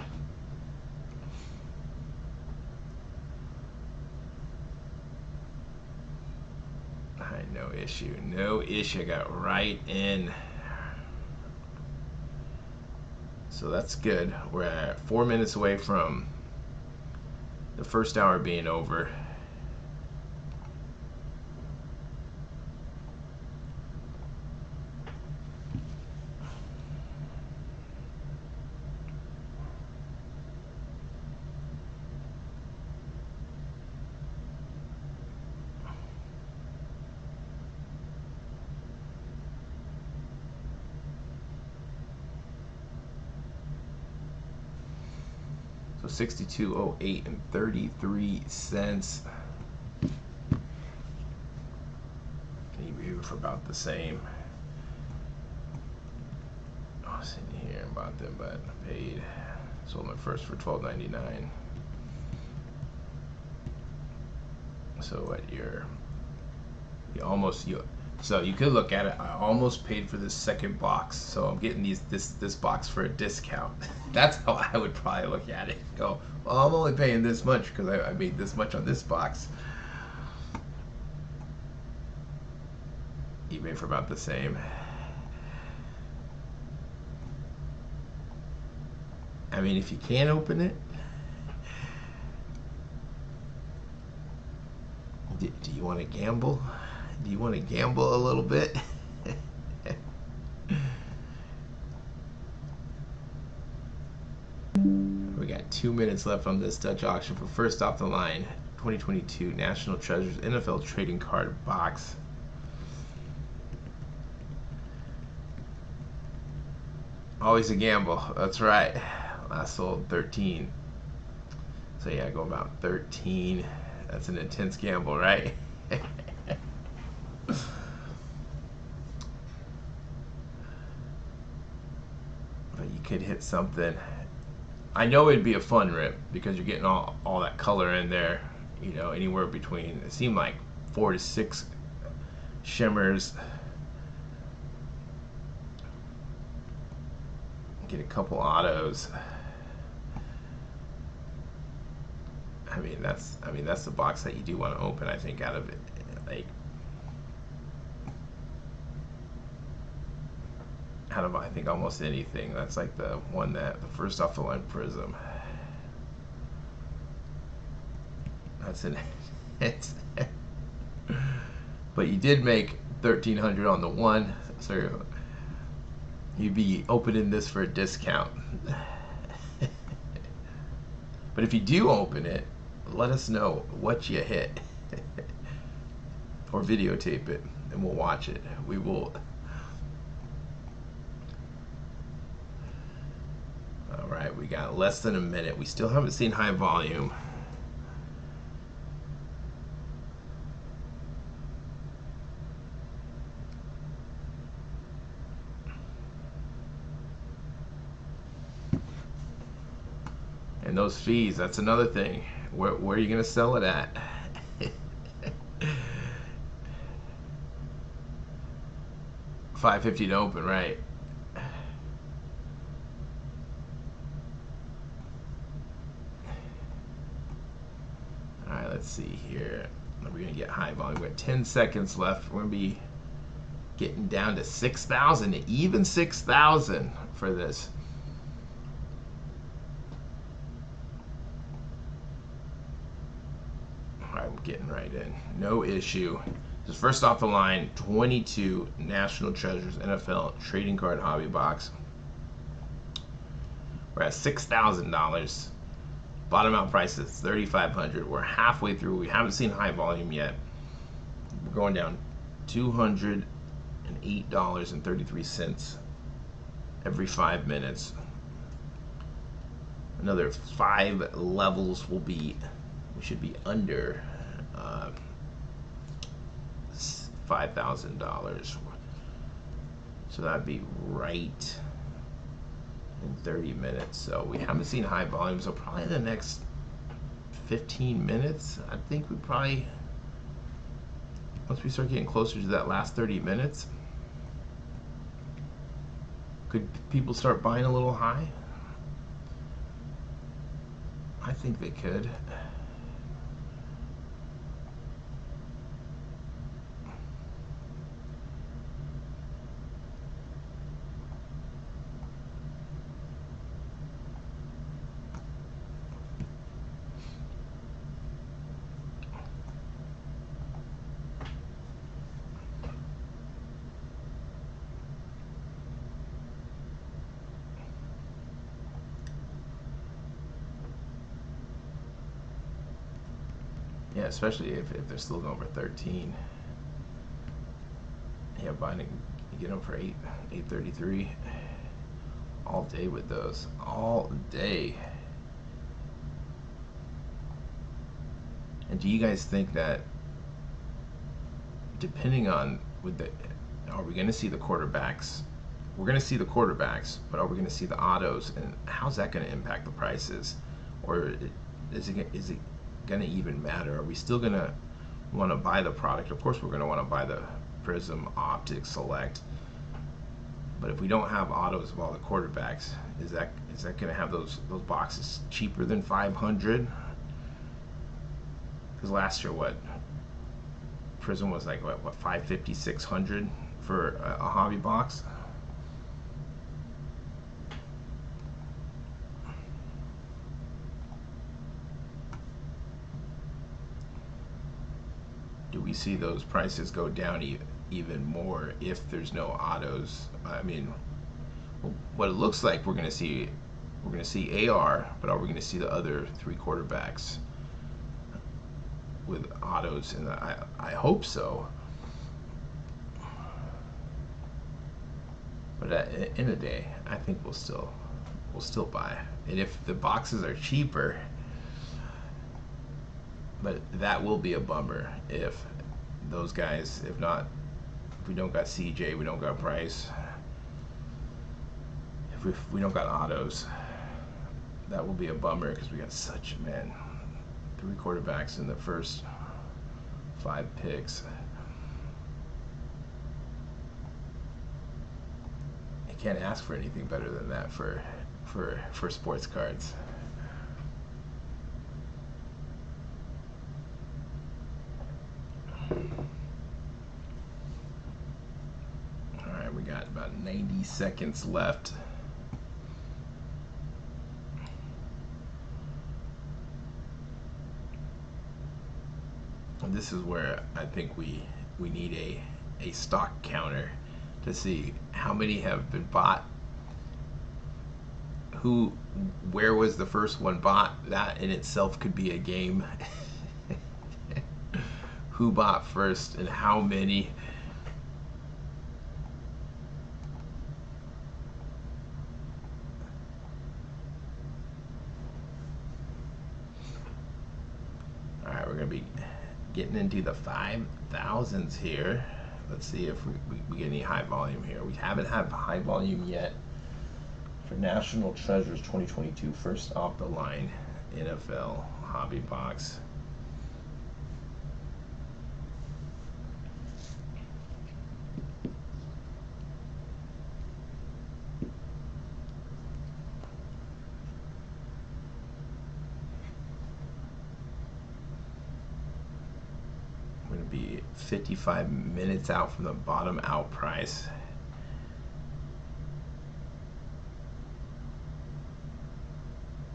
No issue. No issue. Got right in. So that's good. We're at 4 minutes away from the first hour being over. So 62.08 and 33 cents. Even for about the same. I was sitting here and bought them, but I paid. Sold my first for $12.99. So what so you could look at it. I almost paid for this second box, so I'm getting this box for a discount. That's how I would probably look at it. Go, well, I'm only paying this much because I made this much on this box. eBay for about the same. I mean, if you can't open it, do you want to gamble? Do you want to gamble a little bit? We got 2 minutes left on this Dutch auction for first off the line 2022 National Treasures NFL Trading Card Box. Always a gamble. That's right. Last sold 13. So yeah, go about 13. That's an intense gamble, right? But you could hit something. I know it'd be a fun rip because you're getting all that color in there. You know, anywhere between, it seemed like 4 to 6 shimmers. Get a couple autos. I mean that's the box that you do want to open, I think, out of it. Like, out of, I think, almost anything. That's like the one that the first off the line Prism. That's an but you did make 1,300 on the one, so you'd be opening this for a discount. But if you do open it, let us know what you hit. Or videotape it and we'll watch it. We will. Alright, we got less than a minute. We still haven't seen high volume. And those fees, that's another thing. Where are you going to sell it at? $5.50 to open, right? Alright, let's see here. We're going to get high volume. We got 10 seconds left. We're going to be getting down to 6,000, even 6,000 for this. I'm getting right in. No issue. Just first off the line, 22 National Treasures NFL Trading Card Hobby Box. We're at $6,000. Bottom out price is $3,500. We're halfway through. We haven't seen high volume yet. We're going down $208.33 every 5 minutes. Another 5 levels will be, we should be under $5,000. So that'd be right in 30 minutes. So we haven't seen high volume, so probably the next 15 minutes, I think we probably, once we start getting closer to that last 30 minutes, could people start buying a little high? I think they could. Yeah, especially if they're still going for 13. Yeah, binding, you get them for 8.33 all day with those, all day. And do you guys think that, depending on with the, are we going to see the quarterbacks? We're going to see the quarterbacks, but are we going to see the autos? And how's that going to impact the prices? Or is it going to even matter? Are we still going to want to buy the product? Of course we're going to want to buy the Prism, Optic, Select, but if we don't have autos of all the quarterbacks, is that going to have those boxes cheaper than 500? Because last year, what, Prism was like what 550, 600 for a hobby box. Do we see those prices go down even more if there's no autos? I mean, what it looks like we're going to see AR, but are we going to see the other 3 quarterbacks with autos? And I hope so. But at the end of the day, I think we'll still buy. And if the boxes are cheaper, but that will be a bummer if those guys, if we don't got CJ, we don't got Bryce, if we don't got autos, that will be a bummer because we got such, man, 3 quarterbacks in the first 5 picks. You can't ask for anything better than that for sports cards. Alright, we got about 90 seconds left. And this is where I think we need a stock counter to see how many have been bought, where was the first one bought. That in itself could be a game. Who bought first and how many. Alright, we're going to be getting into the 5,000s here. Let's see if we get any high volume here. We haven't had high volume yet for National Treasures 2022 first off the line NFL hobby box. Going to be 55 minutes out from the bottom out price.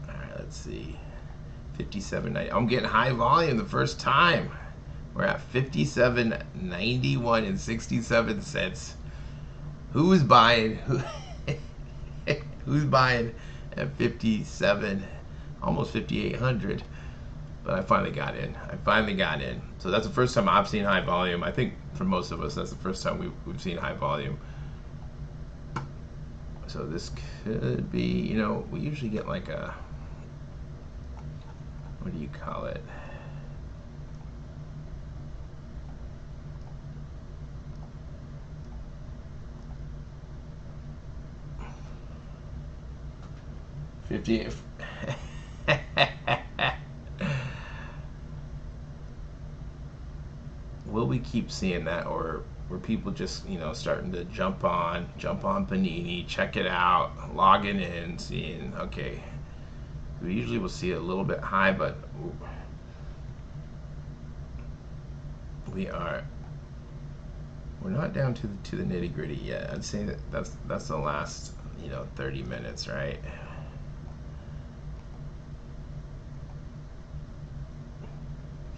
All right, let's see. 57.90. I'm getting high volume the first time. We're at 57.91 and 67 cents. Who's buying? Who's buying at 57, almost 5,800? But I finally got in. So that's the first time I've seen high volume. I think for most of us, that's the first time we've seen high volume. So this could be, you know, we usually get like a, what do you call it? Will we keep seeing that, or were people just, you know, starting to jump on Panini, check it out, logging in, seeing, okay, we usually will see it a little bit high, but we're not down to the nitty gritty yet. I'd say that's the last, you know, 30 minutes, right?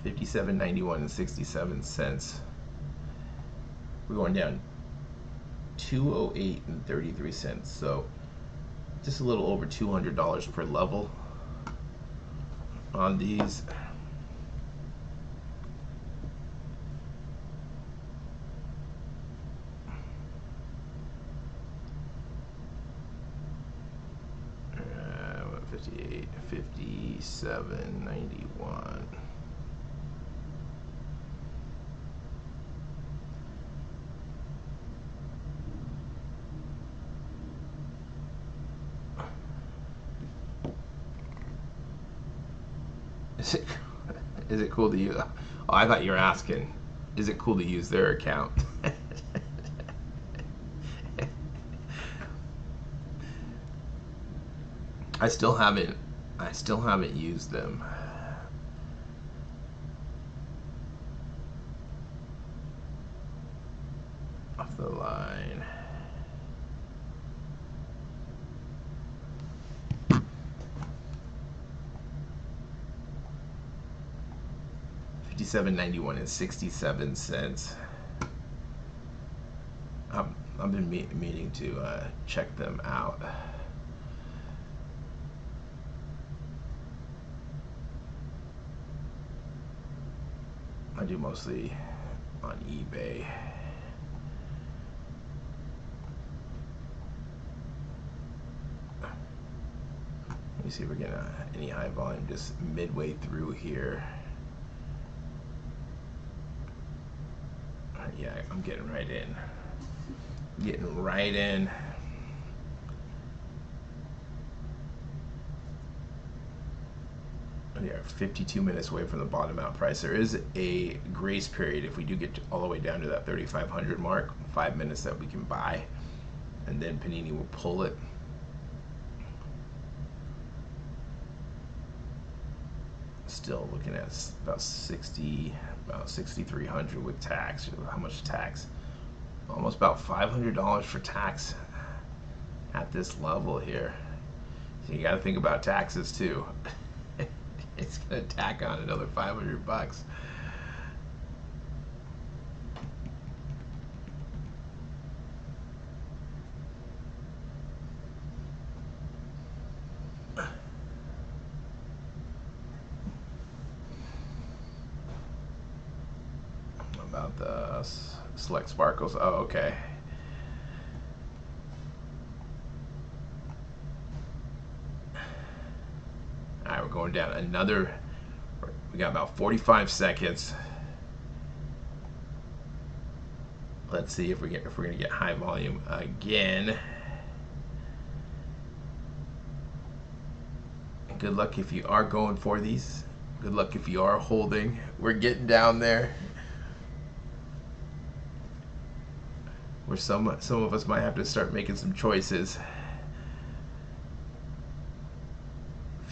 $57.91 and 67 cents. We're going down $208 and 33 cents. So just a little over $200 per level on these. $58, $57.91. Is it cool to use? Oh, I thought you were asking, is it cool to use their account? I still haven't used them. Off the line. $57.91 and 67 cents. I've been meaning to check them out. I do mostly on eBay. Let me see if we're getting any high volume just midway through here. Yeah, I'm getting right in. Getting right in. We are 52 minutes away from the bottom out price. There is a grace period if we do get all the way down to that 3,500 mark, 5 minutes that we can buy, and then Panini will pull it. Still looking at about 6,300 with tax. How much tax? Almost about $500 for tax at this level here. So you got to think about taxes too. It's gonna tack on another 500 bucks. About the select sparkles. Oh, okay. All right, we're going down another. We got about 45 seconds. Let's see if we're gonna get high volume again. Good luck if you are going for these. Good luck if you are holding. We're getting down there. Where some of us might have to start making some choices.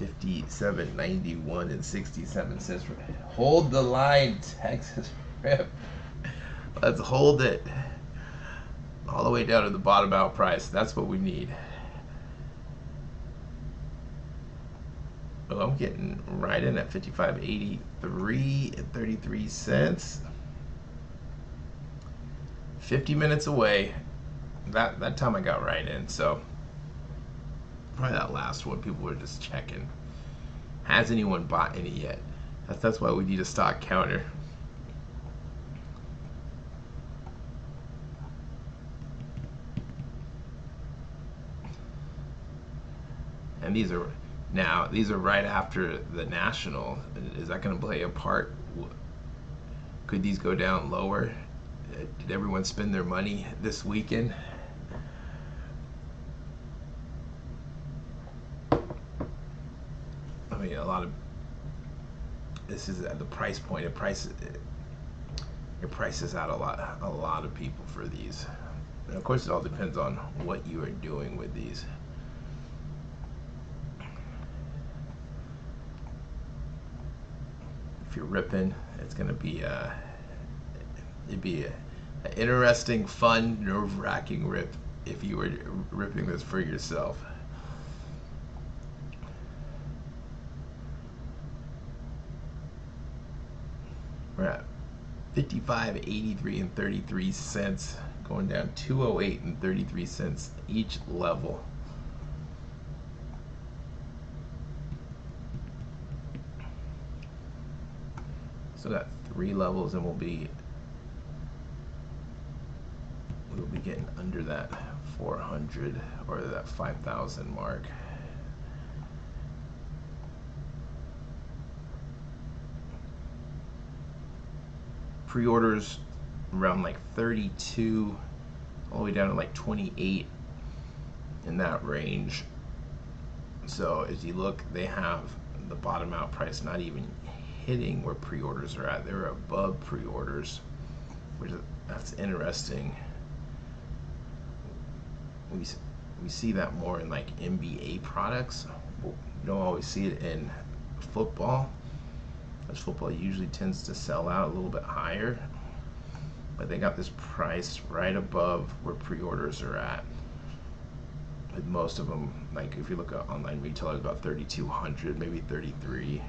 $57.91 and 67 cents. Hold the line, Texas Rip. Let's hold it all the way down to the bottom out price. That's what we need. Oh, So I'm getting right in at 55.83 and 33 cents. 50 minutes away. That time I got right in. So probably that last one, people were just checking. Has anyone bought any yet? That's why we need a stock counter. And these are right after the National. Is that going to play a part? Could these go down lower? Did everyone spend their money this weekend? I mean, a lot of this is at the price point. It prices out a lot of people for these. And of course, it all depends on what you are doing with these. If you're ripping, it's going to be it'd be an interesting, fun, nerve-wracking rip if you were ripping this for yourself. We're at 55.83 and 33 cents, going down 208 and 33 cents each level. So got 3 levels, and we'll be getting under that 400 or that 5,000 mark. Pre-orders around like 32 all the way down to like 28, in that range. So as you look, they have the bottom out price not even hitting where pre-orders are at. They're above pre-orders, which that's interesting. We see that more in like NBA products. You don't always see it in football, because football usually tends to sell out a little bit higher. But they got this price right above where pre-orders are at. With most of them, like if you look at online retailers, about 3,200, maybe 33.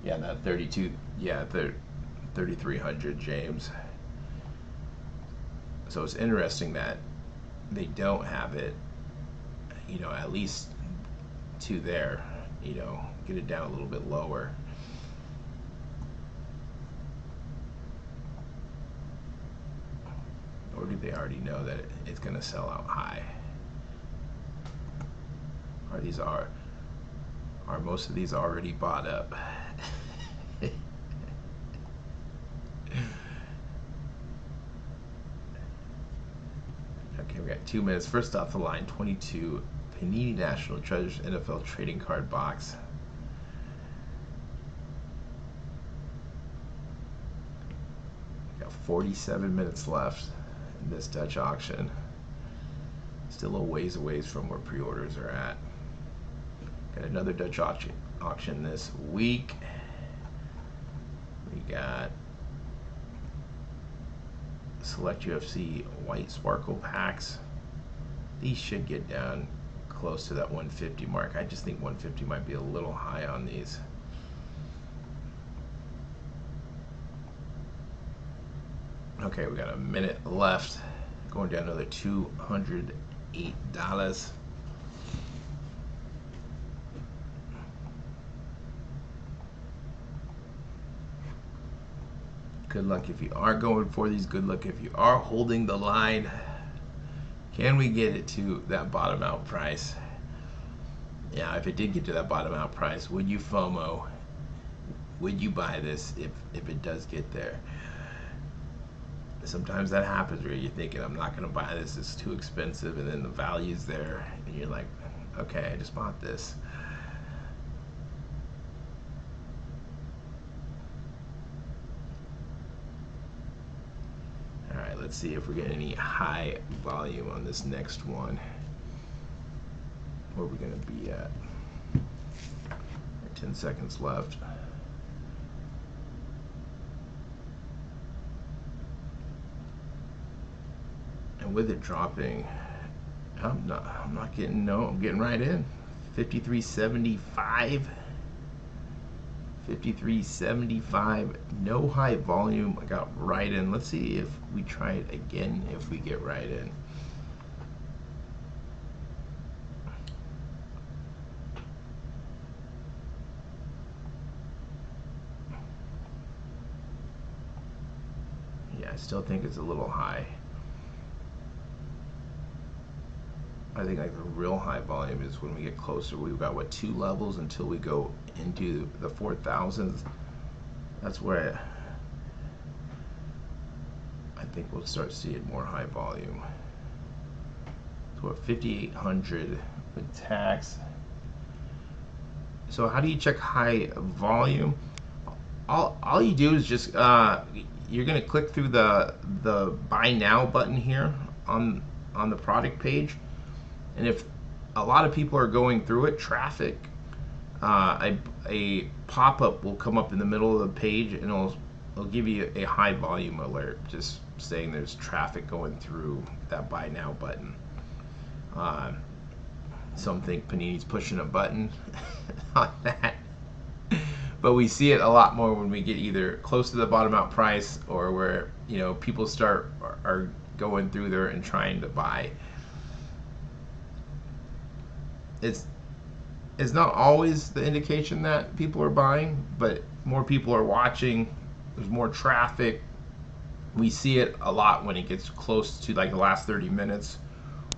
Yeah, that 32. Yeah, 3,300, James. So it's interesting that they don't have it, you know, at least to there, you know, get it down a little bit lower. Or do they already know that it's going to sell out high? Are most of these already bought up? Okay, we got 2 minutes. First off the line, 22 Panini National Treasures NFL Trading Card Box. Got 47 minutes left in this Dutch auction. Still a ways away from where pre-orders are at. Got another Dutch auction this week. We got Select UFC White Sparkle packs. These should get down close to that 150 mark. I just think 150 might be a little high on these. Okay, we got a minute left. Going down another $208. Good luck if you are going for these. Good luck if you are holding the line. Can we get it to that bottom out price? Yeah, if it did get to that bottom out price, would you FOMO? Would you buy this if it does get there? Sometimes that happens where you're thinking, I'm not going to buy this, it's too expensive, and then the value's there, and you're like, okay, I just bought this. Alright, let's see if we get any high volume on this next one. Where are we going to be at? 10 seconds left. with it dropping, I'm not getting, no, I'm getting right in. 53.75. 53.75, no high volume. I got right in. Let's see if we try it again, if we get right in. Yeah, I still think it's a little high. I think like the real high volume is when we get closer. We've got what, 2 levels until we go into the 4,000s. That's where I think we'll start seeing more high volume. So we're 5,800 with tax. So how do you check high volume? All you do is just you're gonna click through the buy now button here on the product page. And if a lot of people are going through it, traffic, a pop-up will come up in the middle of the page, and it'll give you a high volume alert, just saying there's traffic going through that buy now button. Some think Panini's pushing a button on that, but we see it a lot more when we get either close to the bottom out price or where, you know, people are going through there and trying to buy. It's not always the indication that people are buying, but more people are watching. There's more traffic. We see it a lot when it gets close to like the last 30 minutes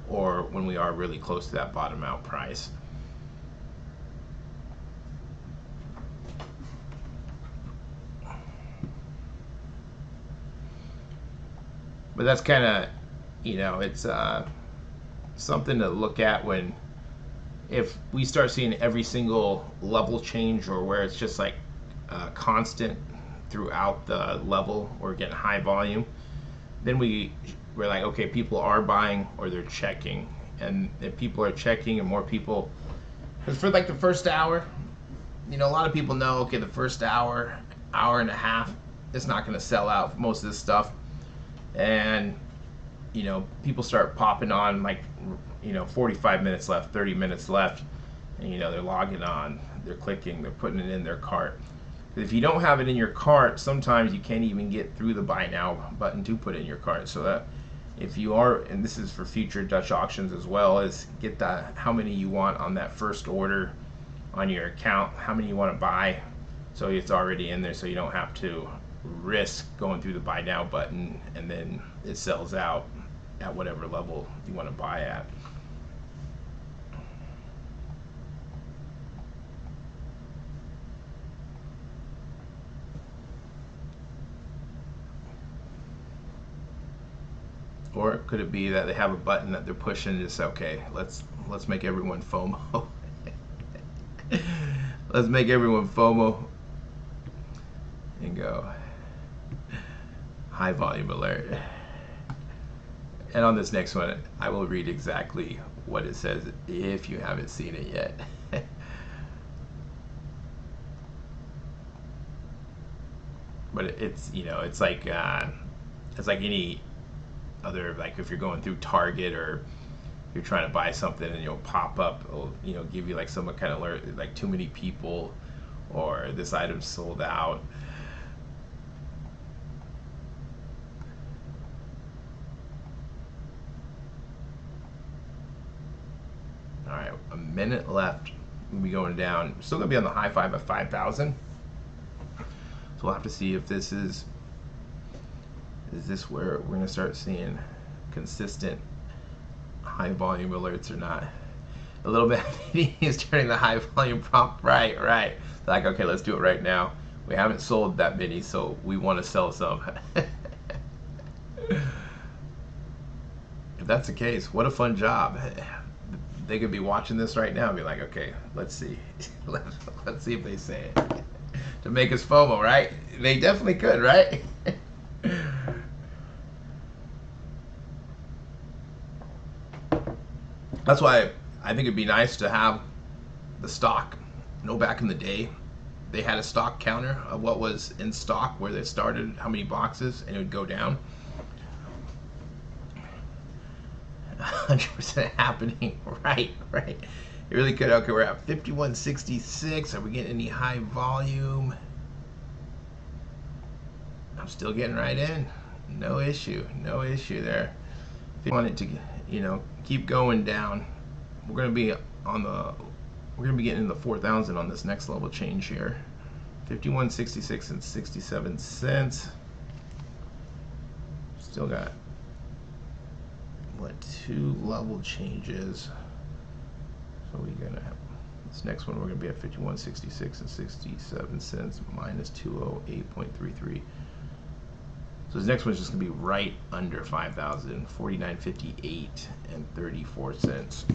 or when we are really close to that bottom out price. But that's kind of, you know, it's something to look at when, if we start seeing every single level change, or where it's just like constant throughout the level or getting high volume, then we're like, okay, people are buying or they're checking. And if people are checking and more people, because for like the first hour, you know, a lot of people know, okay, the first hour and a half, it's not going to sell out most of this stuff. And, you know, people start popping on like, you know, 45 minutes left, 30 minutes left, and, you know, they're logging on, they're clicking, they're putting it in their cart. If you don't have it in your cart, sometimes you can't even get through the buy now button to put in your cart. So that if you are, and this is for future Dutch auctions as well, is get how many you want on that first order on your account, how many you want to buy, so it's already in there, so you don't have to risk going through the buy now button and then it sells out at whatever level you want to buy at. Or could it be that they have a button that they're pushing to say, okay, let's make everyone FOMO. Let's make everyone FOMO and go high volume alert. And on this next one, I will read exactly what it says if you haven't seen it yet. But it's, you know, it's like any other, like if you're going through Target or you're trying to buy something and you'll pop up, it'll, you know, give you like some kind of alert, like too many people or this item's sold out. All right, a minute left. We'll be going down. Still gonna be on the high five at 5,000. So we'll have to see if this is this where we're gonna start seeing consistent high volume alerts or not. A little bit is turning the high volume prompt right. Like, okay, let's do it right now. We haven't sold that many, so we want to sell some. If that's the case, what a fun job. They could be watching this right now and be like, okay, let's see. Let's see if they say it. To make us FOMO, right? They definitely could, right? That's why I think it'd be nice to have the stock. You know, back in the day, they had a stock counter of what was in stock, where they started, how many boxes, and it would go down. 100% happening. Right. It really could. Okay, we're at 51.66. Are we getting any high volume? I'm still getting right in. No issue there. If you want it to, keep going down, we're gonna be getting in the 4,000 on this next level change here. 51.66 and 67 cents. Still got what, 2 level changes. So we're gonna have this next one. We're gonna be at 51.66 and 67 cents minus 208.33. So this next one's just gonna be right under 5,000, 49.58 and 34 cents.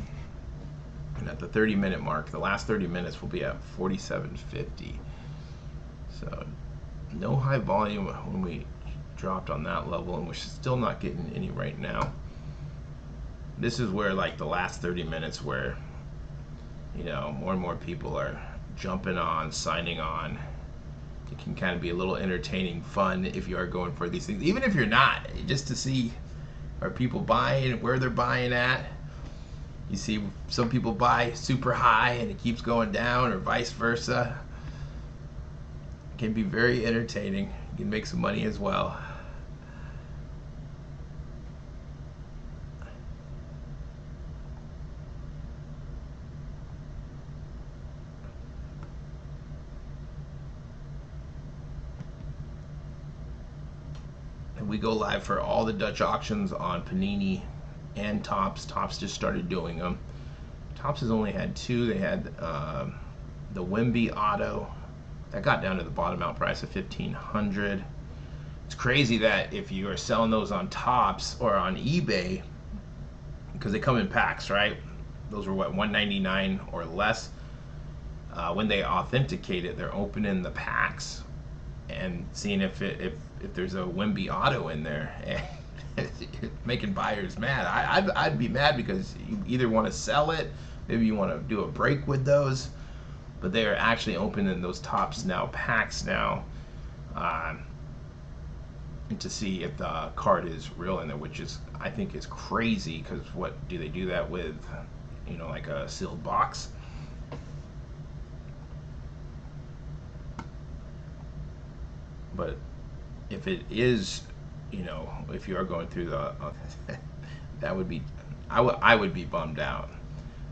And at the 30-minute mark, the last 30 minutes will be at 47.50. So no high volume when we dropped on that level, and we're still not getting any right now. This is where, like, the last 30 minutes where, more and more people are jumping on, signing on. It can kind of be a little entertaining, fun if you are going for these things. Even if you're not, just to see, are people buying, where they're buying at. You see some people buy super high and it keeps going down, or vice versa. It can be very entertaining. You can make some money as well. And we go live for all the Dutch auctions on Panini and Topps. Topps just started doing them. Topps has only had 2. They had the Wemby auto that got down to the bottom out price of $1,500. It's crazy that if you are selling those on Topps or on eBay, because they come in packs, right? Those were what, $199 or less. When they authenticate it, they're opening the packs and seeing if there's a Wemby auto in there, and making buyers mad. I'd be mad because you either want to sell it, maybe you want to do a break with those, but they are actually opening those Topps now packs now, and to see if the card is real in there, which is, I think, is crazy, because what do they do that with, like a sealed box? But if it is, if you are going through the, that would be, I would be bummed out.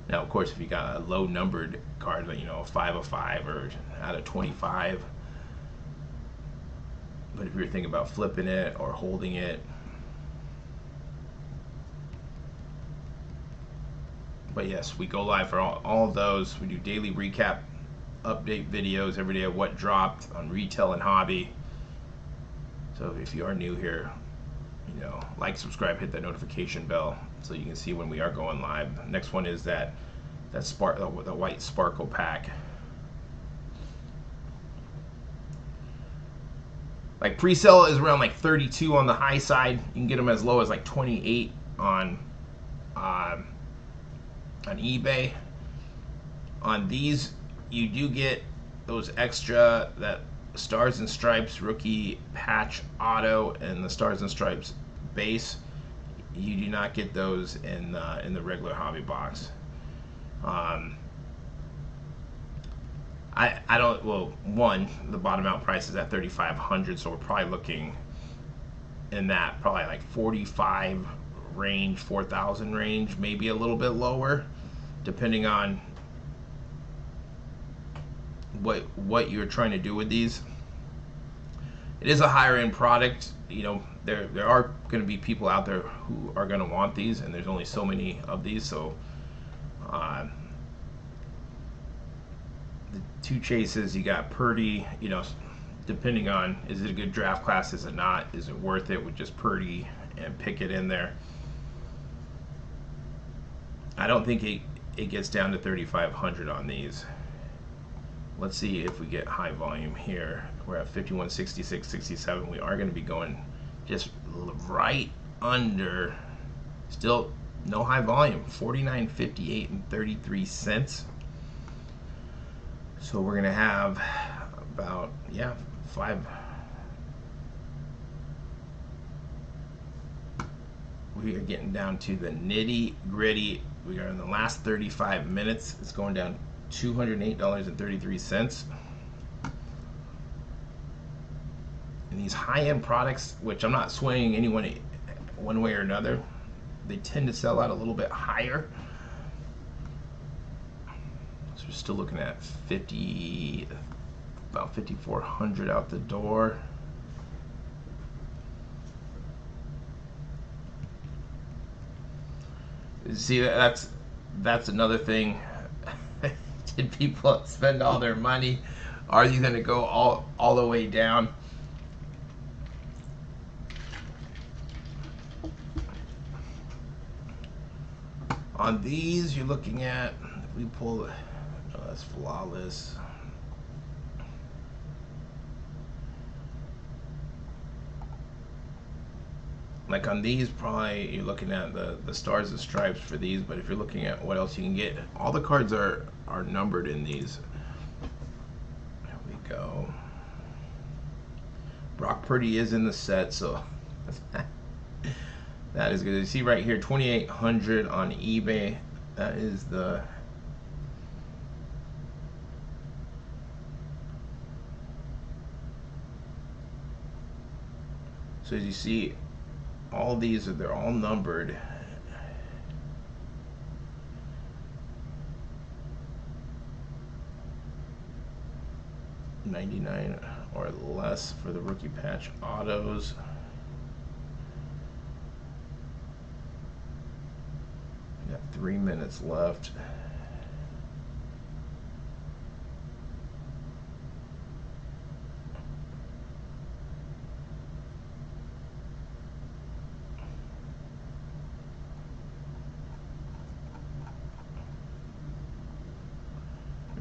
Now, of course, if you got a low numbered card, like, 5 of 5 or out of 25. But if you're thinking about flipping it or holding it, but yes, we go live for all of those. We do daily recap, update videos every day of what dropped on retail and hobby. So if you are new here, like, subscribe, hit that notification bell so you can see when we are going live. Next one is the white sparkle pack. Like, pre-sale is around like 32 on the high side. You can get them as low as like 28 on eBay. On these, you do get those extra, that Stars and Stripes rookie patch auto and the Stars and Stripes base. You do not get those in the regular hobby box. I don't, well, one, the bottom out price is at $3,500, so we're probably looking in that probably like 45 range, 4,000 range, maybe a little bit lower, depending on what you're trying to do with these. It is a higher end product. There are going to be people out there who are going to want these, and there's only so many of these. So the 2 chases, you got Purdy, depending on, is it a good draft class, is it not, is it worth it with just Purdy and Pickett in there. I don't think it gets down to 3,500 on these. Let's see if we get high volume here. We're at 51.66, 67. We are going to be going just right under, still no high volume, 49.58 and 33 cents. So we're going to have about, yeah, 5. we are getting down to the nitty gritty. We are in the last 35 minutes. It's going down $208.33. And these high-end products, which I'm not swaying anyone one way or another, they tend to sell out a little bit higher. So we're still looking at about 5,400 out the door. See, that's another thing. Did people spend all their money? Are you going to go all the way down? On these, you're looking at, if we pull, oh, that's flawless. Like on these, probably you're looking at the stars and stripes for these, but if you're looking at what else you can get, all the cards are numbered in these. There we go. Brock Purdy is in the set, so that is good. You see right here, 2,800 on eBay. That is the so as you see, all these they're all numbered. $99 or less for the rookie patch autos. We got 3 minutes left.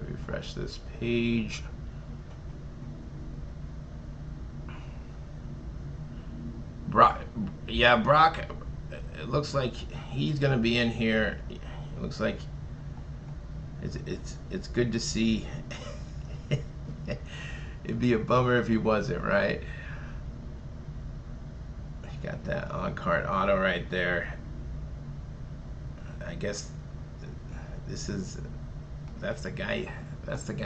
Refresh this page. Brock, yeah, Brock, it looks like he's gonna be in here. It looks like it's good to see. It'd be a bummer if he wasn't, right? You got that on-card auto right there. I guess that's the guy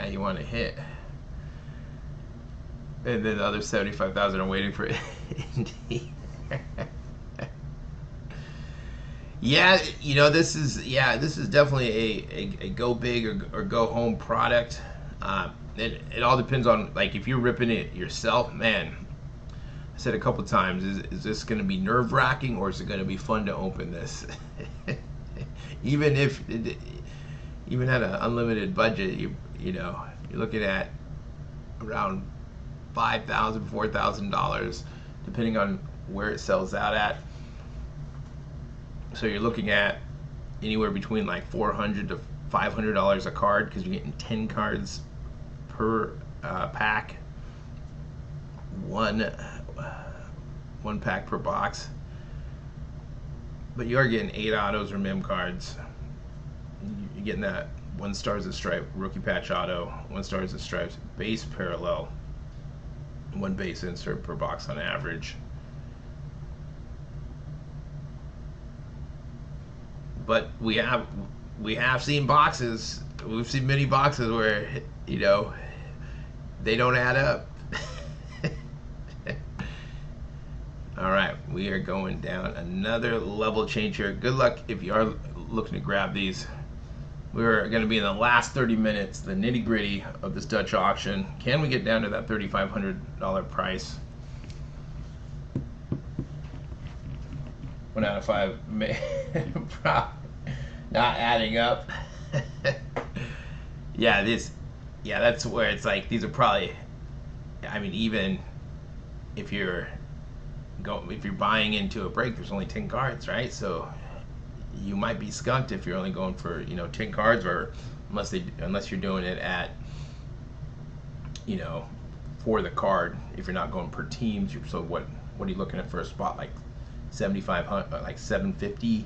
you want to hit. And then the other 75,000 are waiting for Indy. Yeah, you know, this is definitely a go big or go home product. It all depends on, like, if you're ripping it yourself, man. I said a couple times, is this going to be nerve wracking or is it going to be fun to open this? Even at an unlimited budget, you know, you're looking at around $5,000, $4,000, depending on where it sells out at. So you're looking at anywhere between like $400 to $500 a card, because you're getting 10 cards per pack, one pack per box. But you are getting 8 autos or mem cards. You're getting that 1 stars of stripe rookie patch auto, 1 stars of stripes base parallel, 1 base insert per box on average. But we have seen boxes, we've seen many boxes where, you know, they don't add up. All right, we are going down another level change here. Good luck if you are looking to grab these. We're going to be in the last 30 minutes, the nitty gritty of this Dutch auction. Can we get down to that $3,500 price? 1 out of 5 not adding up. Yeah, that's where it's like, these are probably, I mean, even if you're buying into a break, there's only 10 cards, right? So you might be skunked if you're only going for, you know, 10 cards, or unless you're doing it at, you know, for the card. If you're not going per teams, so what are you looking at for a spot, like $7,500, like $750,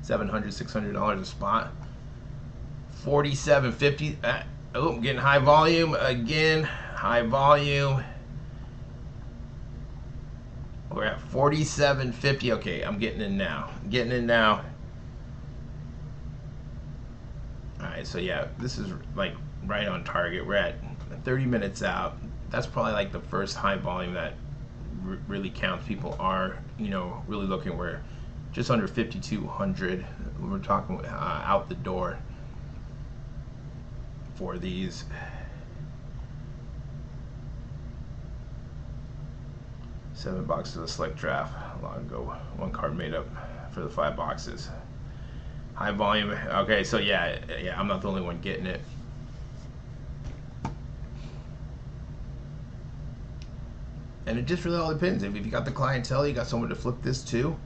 $700, $600 a spot? $47.50. Oh, I'm getting high volume again. High volume. We're at 47.50. Okay, I'm getting in now. Getting in now. Alright, so yeah, this is like right on target. We're at 30 minutes out. That's probably like the first high volume that really counts. People are, you know, really looking. We're just under 5,200. We're talking out the door for these. $7 of the select draft. Long ago, one card made up for the 5 boxes. High volume. Okay, so yeah, I'm not the only one getting it. And it just really all depends. If you got the clientele, you got someone to flip this to,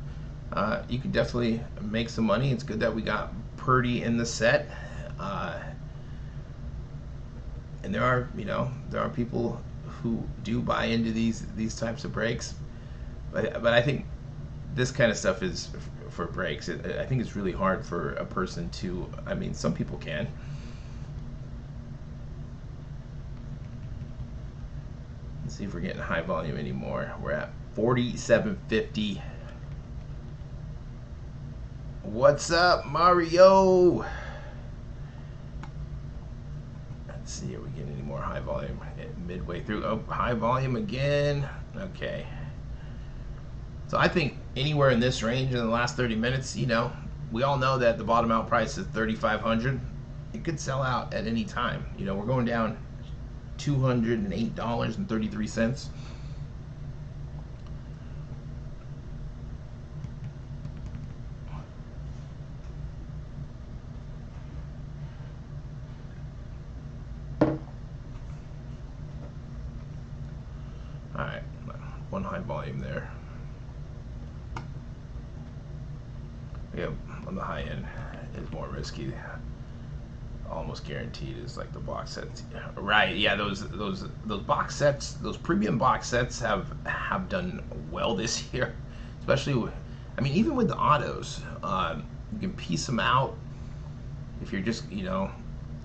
you can definitely make some money. It's good that we got Purdy in the set. And there are, you know, there are people who do buy into these types of breaks. But I think this kind of stuff is for breaks. I think it's really hard for a person to, I mean, some people can. Let's see if we're getting high volume anymore. We're at 47.50. What's up, Mario? Let's see, are we getting any more high volume midway through? Oh, high volume again. Okay. So I think anywhere in this range in the last 30 minutes, you know, we all know that the bottom out price is $3,500. It could sell out at any time. You know, we're going down $208.33. Alright, one high volume there. Yeah, on the high end is more risky. Almost guaranteed is like the box sets, right? Yeah, those box sets, those premium box sets have done well this year, especially. I mean, even with the autos, you can piece them out. If you're just, you know,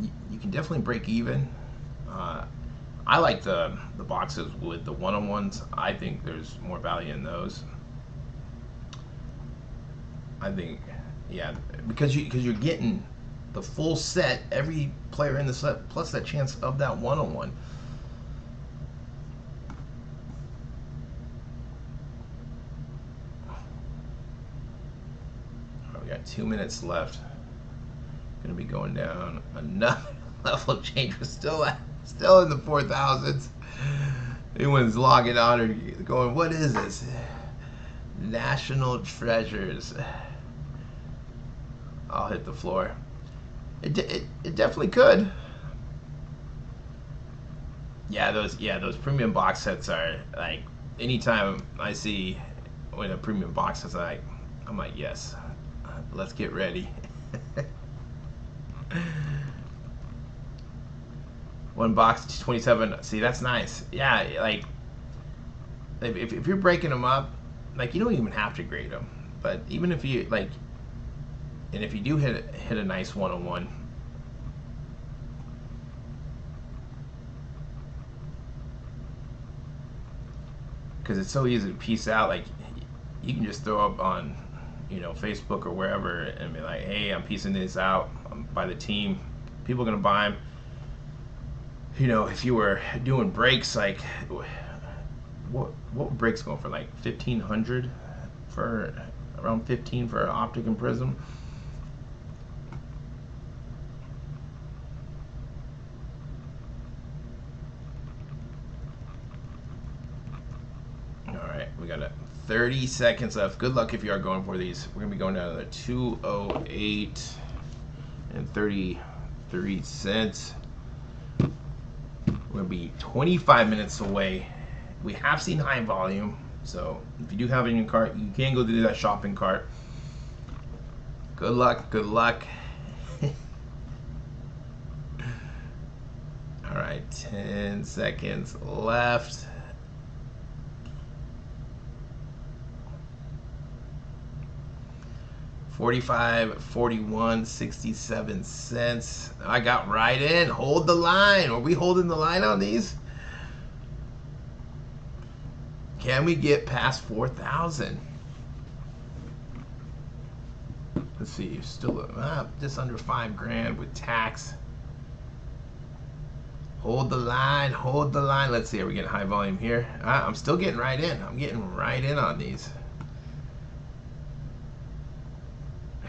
you can definitely break even. I like the boxes with the one-on-ones. I think there's more value in those. I think, yeah, because you're getting the full set, every player in the set, plus that chance of that one-on-one. We got 2 minutes left. Gonna be going down another level of change. We're still in the 4,000s. Anyone's logging on or going, what is this? National Treasures. I'll hit the floor. It definitely could. Yeah, those premium box sets are like, anytime I see when a premium box is like, I'm like, yes, let's get ready. One box 27. See, that's nice. Yeah, like if you're breaking them up, like you don't even have to grade them. But even if you like, and if you do hit a nice one-on-one, because it's so easy to piece out. Like you can just throw up on, you know, Facebook or wherever and be like, hey, I'm piecing this out by the team. People are gonna buy them. You know, if you were doing breaks, like what breaks going for, like 1,500 for, around 15 for an optic and prism. All right, we got 30 seconds left. Good luck if you are going for these. We're gonna be going down to 208 and 33 cents. We're gonna be 25 minutes away. We have seen high volume, so if you do have it in your cart, you can go do that shopping cart. Good luck, good luck. All right, 10 seconds left. $45, $41, 67 cents. I got right in. Hold the line. Are we holding the line on these? Can we get past 4,000? Let's see, still just under 5 grand with tax. Hold the line, hold the line. Let's see, are we getting high volume here? I'm still getting right in. I'm getting right in on these.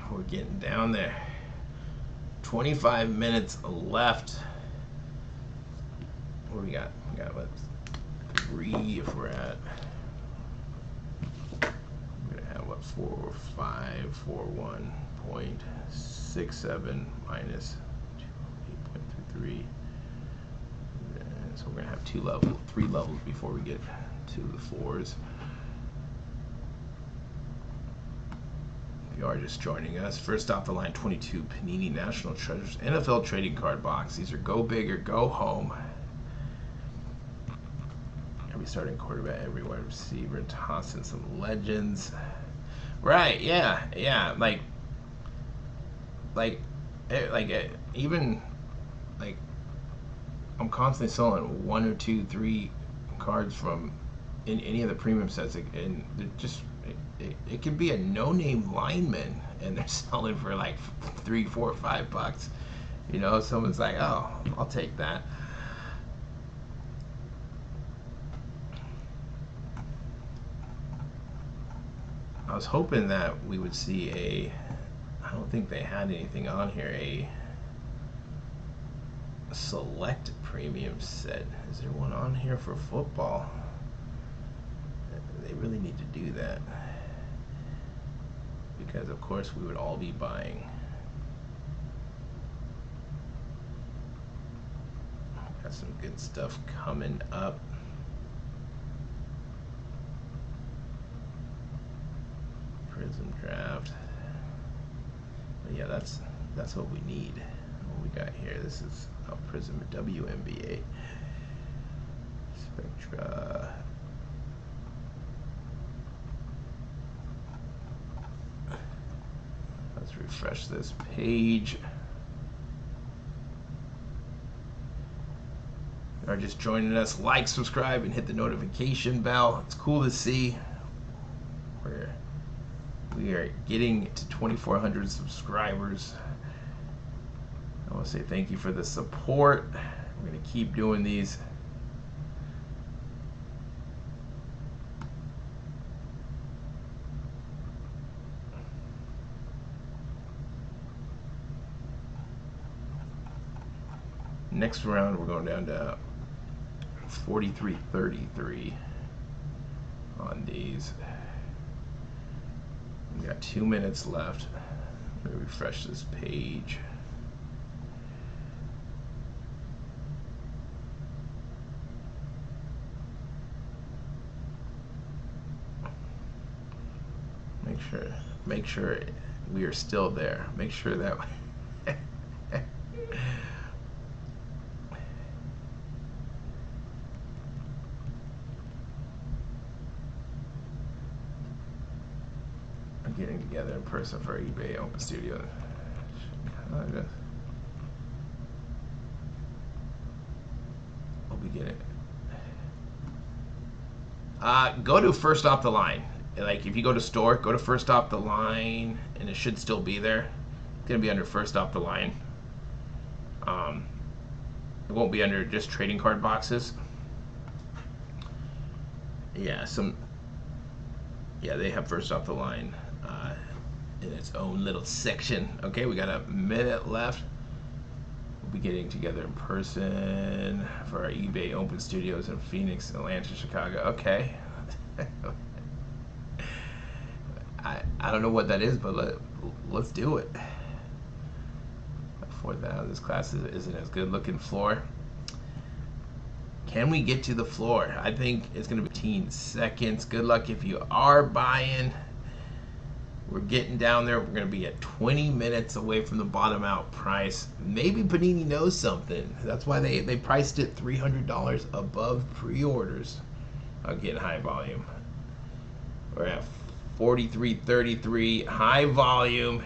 We're getting down there. 25 minutes left. What do we got? We got what? 3 if we're at. We're gonna have what? 4541.67 minus 8.33. So we're gonna have 3 levels before we get to the 4s. If you are just joining us, first off the line, 22 Panini National Treasures NFL trading card box. These are go big or go home. Every starting quarterback, every wide receiver, and tossing some legends. Right? Yeah. Even like. I'm constantly selling 1 or 2, 3 cards from in any of the premium sets, and they're just it could be a no-name lineman, and they're selling for like $3, $4, $5. You know, someone's like, oh, I'll take that. I was hoping that we would see I don't think they had anything on here, a select premium set. Is there one on here for football? They really need to do that, because of course we would all be buying. Got some good stuff coming up. Prism draft. But yeah, that's what we need. What we got here, this is Prism WNBA Spectra. Let's refresh this page. If you are just joining us, like, subscribe, and hit the notification bell. It's cool to see we are getting to 2,400 subscribers. I want to say thank you for the support. We're going to keep doing these. Next round, we're going down to 43.33 on these. We got 2 minutes left. Let me refresh this page. Make sure we are still there. Make sure that I'm getting together in person for eBay Open Studio. We'll be getting go to first off the line. Like if you go to store, go to first off the line, and it should still be there. It's gonna be under first off the line. It won't be under just trading card boxes. Yeah, they have first off the line in its own little section. Okay, we got a minute left. We'll be getting together in person for our eBay Open Studios in Phoenix, Atlanta, Chicago. Okay. I don't know what that is, but let's do it. For that, this class isn't as good looking floor. Can we get to the floor? I think it's going to be 15 seconds. Good luck if you are buying. We're getting down there. We're going to be at 20 minutes away from the bottom out price. Maybe Panini knows something. That's why they priced it $300 above pre-orders. Again, high volume. We're at 43.33, high volume.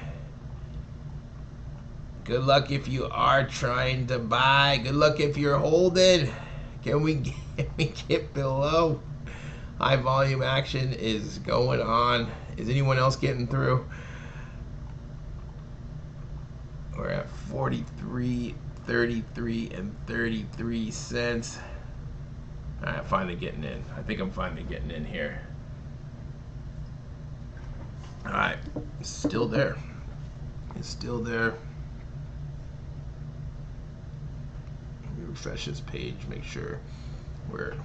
Good luck if you are trying to buy. Good luck if you're holding. Can we get below High volume action is going on. Is anyone else getting through? We're at 43, 33, and 33 cents. All right, finally getting in. I think I'm finally getting in here. All right, it's still there. It's still there. Let me refresh this page, make sure we're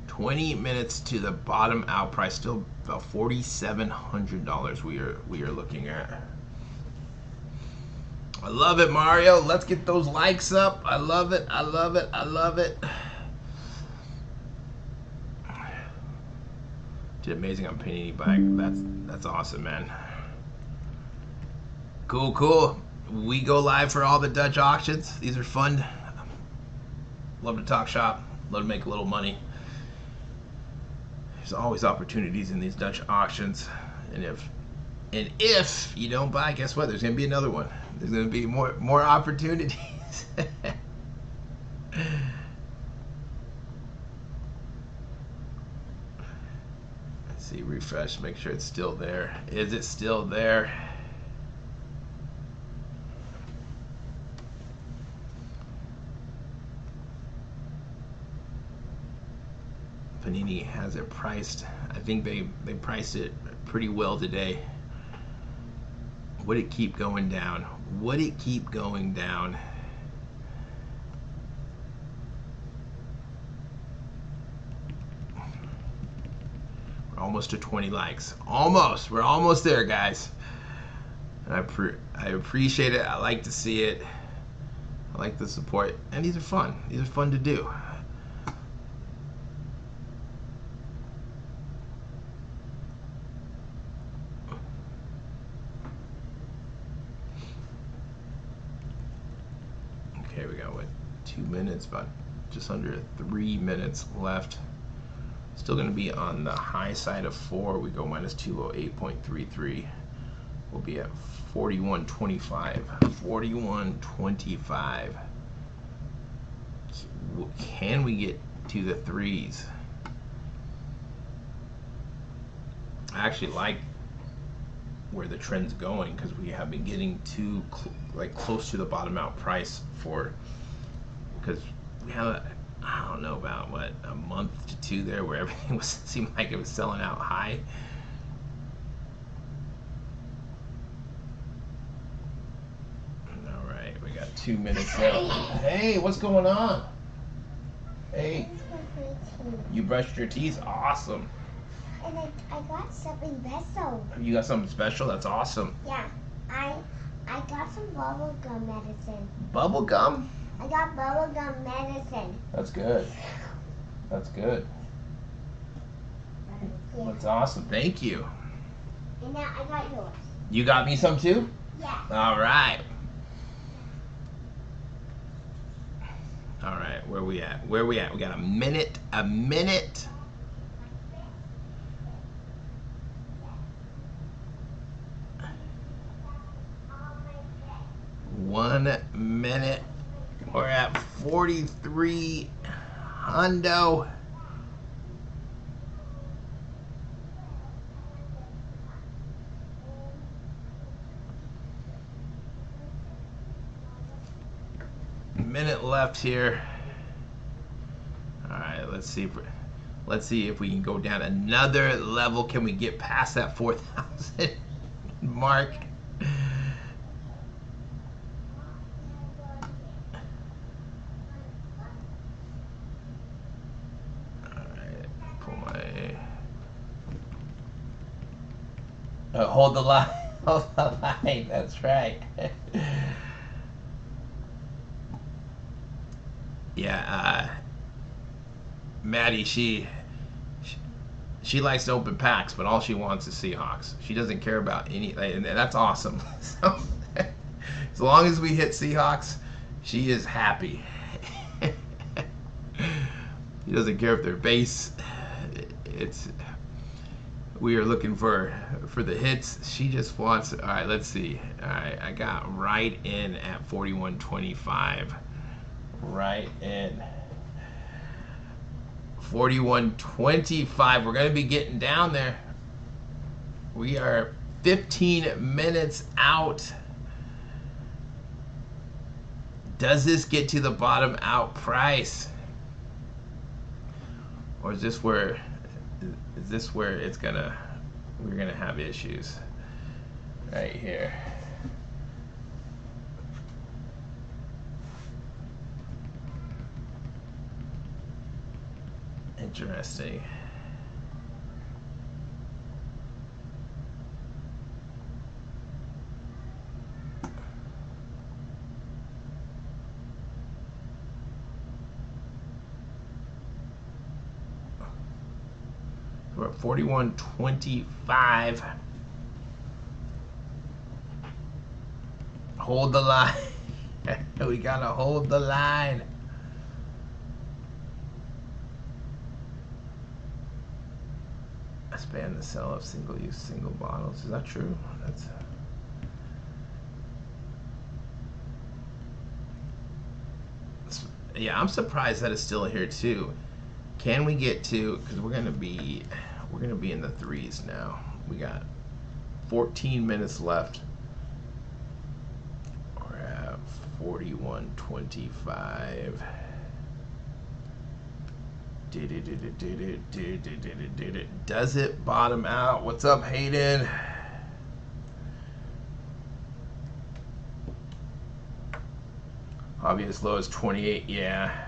20 minutes to the bottom out price. Still about $4,700 we are looking at. I love it, Mario. Let's get those likes up. I love it. I love it. I love it. Did amazing on Panini bike. That's awesome, man. Cool, cool. We go live for all the Dutch auctions. These are fun. Love to talk shop. Love to make a little money. There's always opportunities in these Dutch auctions, and if you don't buy, guess what? There's gonna be another one. There's gonna be more opportunities. Let's see, refresh, make sure it's still there. Is it still there? Panini has it priced. I think they priced it pretty well today. Would it keep going down? Would it keep going down? We're almost to 20 likes. Almost. We're almost there, guys. And I appreciate it. I like to see it. I like the support. And these are fun. These are fun to do. Okay, we got what, 2 minutes, about just under 3 minutes left. Still going to be on the high side of 4. We go minus 208.33. We'll be at 41.25. 41.25. Can we get to the threes? I actually like where the trend's going because we have been getting too close to the bottom out price because we have I don't know about what, a month to two there where everything seemed like it was selling out high. All right, we got 2 minutes left. Hey, what's going on? Hey, you brushed your teeth? Awesome. And I got something special. You got something special? That's awesome. Yeah, I got some bubble gum medicine. Bubble gum? I got bubble gum medicine. That's good. That's good. Yeah. That's awesome. Thank you. And now I got yours. You got me some too? Yeah. All right. All right, where we at? Where we at? We got a minute. 1 minute. We're at 43 hundo. Minute left here. All right, let's see if we can go down another level. Can we get past that 4,000 mark? Hold the line. Hold the line. That's right. Yeah, Maddie, she likes to open packs, but all she wants is Seahawks. She doesn't care about any, and that's awesome. So, as long as we hit Seahawks, she is happy. She doesn't care if they're base. We are looking for the hits. She just wants. All right, let's see. All right, I got right in at 41.25. Right in 41.25. We're going to be getting down there. We are 15 minutes out. Does this get to the bottom out price? Or is this where it's gonna, we're gonna have issues right here? Interesting. We're at 41.25. Hold the line. We gotta hold the line. Expand the sale of single-use single bottles. Is that true? That's yeah. I'm surprised that it's still here too. Can we get to? Because we're gonna be in the threes now. We got 14 minutes left. We're at 41.25. Does it bottom out? What's up, Hayden? Obvious low is 28. Yeah.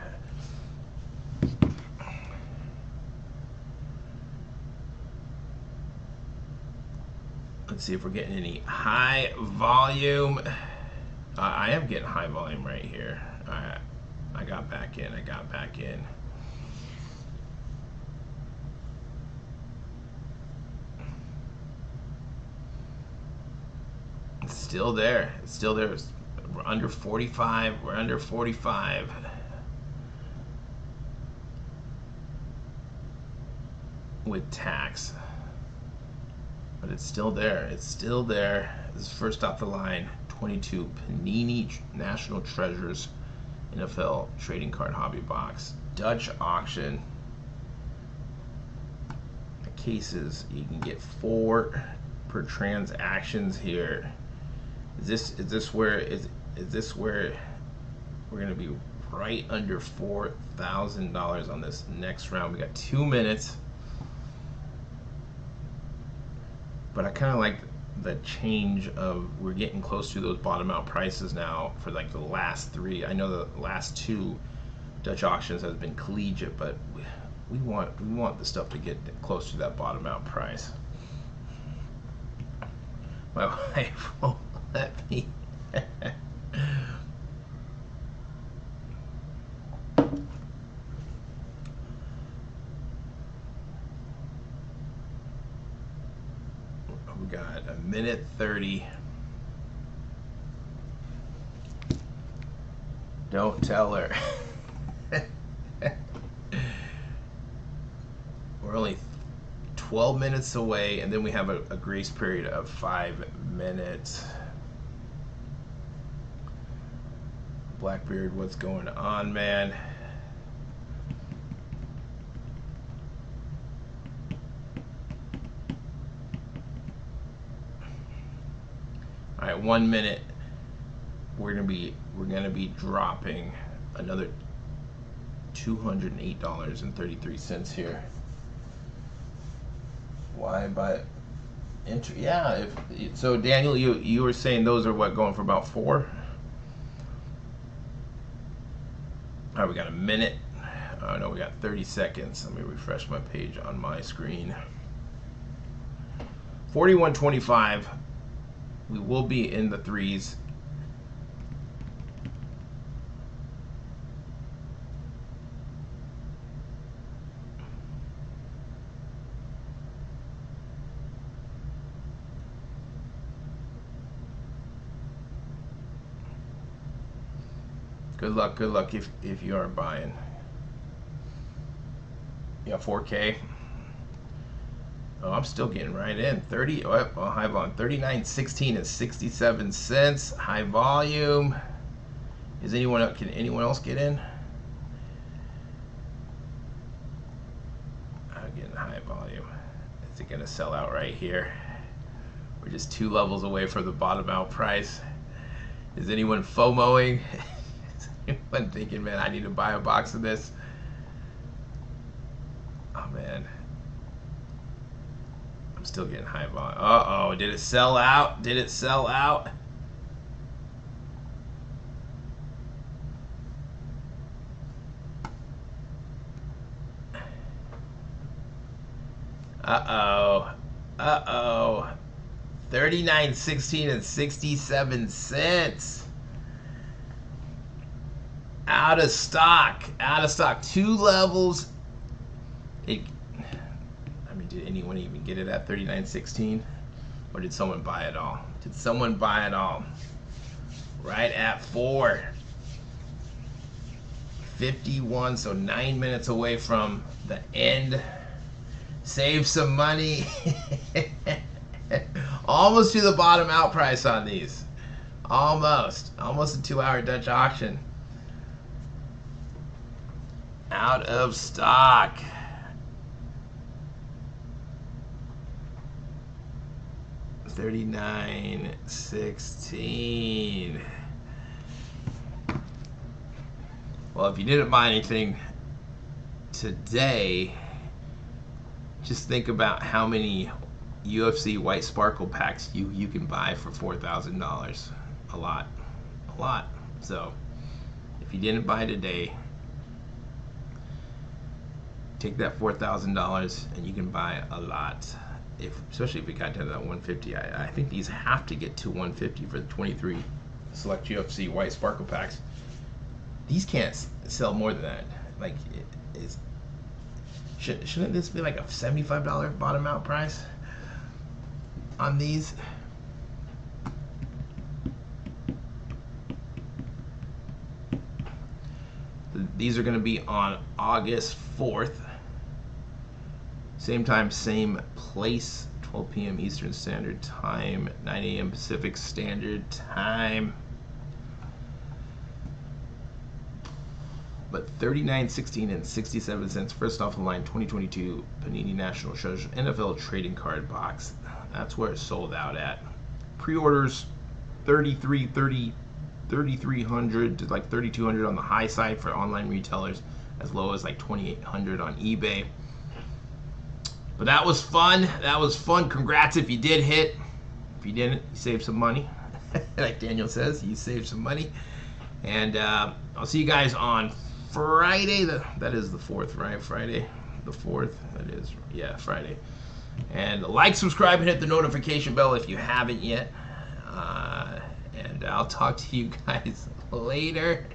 Let's see if we're getting any high volume. I am getting high volume right here. I got back in. It's still there. We're under 45. With tax. But it's still there. This is first off the line. 22 Panini National Treasures NFL Trading Card Hobby Box. Dutch auction. The cases, you can get 4 per transactions here. Is this where we're gonna be right under $4,000 on this next round? We got 2 minutes. But I kind of like the change of, we're getting close to those bottom out prices now for like the last 3. I know the last 2 Dutch auctions has been collegiate, but we want the stuff to get close to that bottom out price. My wife won't let me. We got a minute 30. Don't tell her. We're only 12 minutes away, and then we have a grace period of 5 minutes. Blackbeard, what's going on, man? All right, 1 minute. We're gonna be dropping another $208.33 here. Why? But yeah. So, Daniel, you were saying those are what, going for about 4? All right, we got a minute. Oh no, we got 30 seconds. Let me refresh my page on my screen. 41.25. We will be in the threes. Good luck if you are buying. Yeah, 4K. Oh, I'm still getting right in. 30. Oh, high volume. 39.16 and 67 cents. High volume. Can anyone else get in? it gonna sell out right here? We're just 2 levels away from the bottom out price. Is anyone FOMOing? Is anyone thinking, man, I need to buy a box of this? Oh man, I'm still getting high volume. Uh-oh, did it sell out? Did it sell out? Uh-oh. Uh-oh. 39.16 and 67 cents. Out of stock. Out of stock. 2 levels. I mean, did anyone even get it at 39.16? Or did someone buy it all? Did someone buy it all? Right at 4:51, so 9 minutes away from the end. Save some money. Almost to the bottom out price on these. Almost a 2-hour Dutch auction. Out of stock. $39.16. Well, if you didn't buy anything today, just think about how many UFC white sparkle packs you can buy for $4,000. A lot. So if you didn't buy today, take that $4,000 and you can buy a lot. Especially if it got down to that 150. I think these have to get to 150 for the 23 select UFC white sparkle packs. These can't sell more than that. Like, shouldn't this be like a $75 bottom out price on these? These are going to be on August 4th. Same time, same place, 12 p.m. Eastern Standard Time, 9 a.m. Pacific Standard Time. But $39.16 and 67 cents. First off the line, 2022 Panini National Treasure NFL Trading Card Box. That's where it's sold out at. Pre-orders, 3,300 to like 3,200 on the high side for online retailers, as low as like 2,800 on eBay. But that was fun. That was fun. Congrats if you did hit. If you didn't, you saved some money. Like Daniel says, you saved some money. And I'll see you guys on Friday. That is the 4th, right? Friday the 4th. That is, yeah, Friday. And like, subscribe, and hit the notification bell if you haven't yet. And I'll talk to you guys later.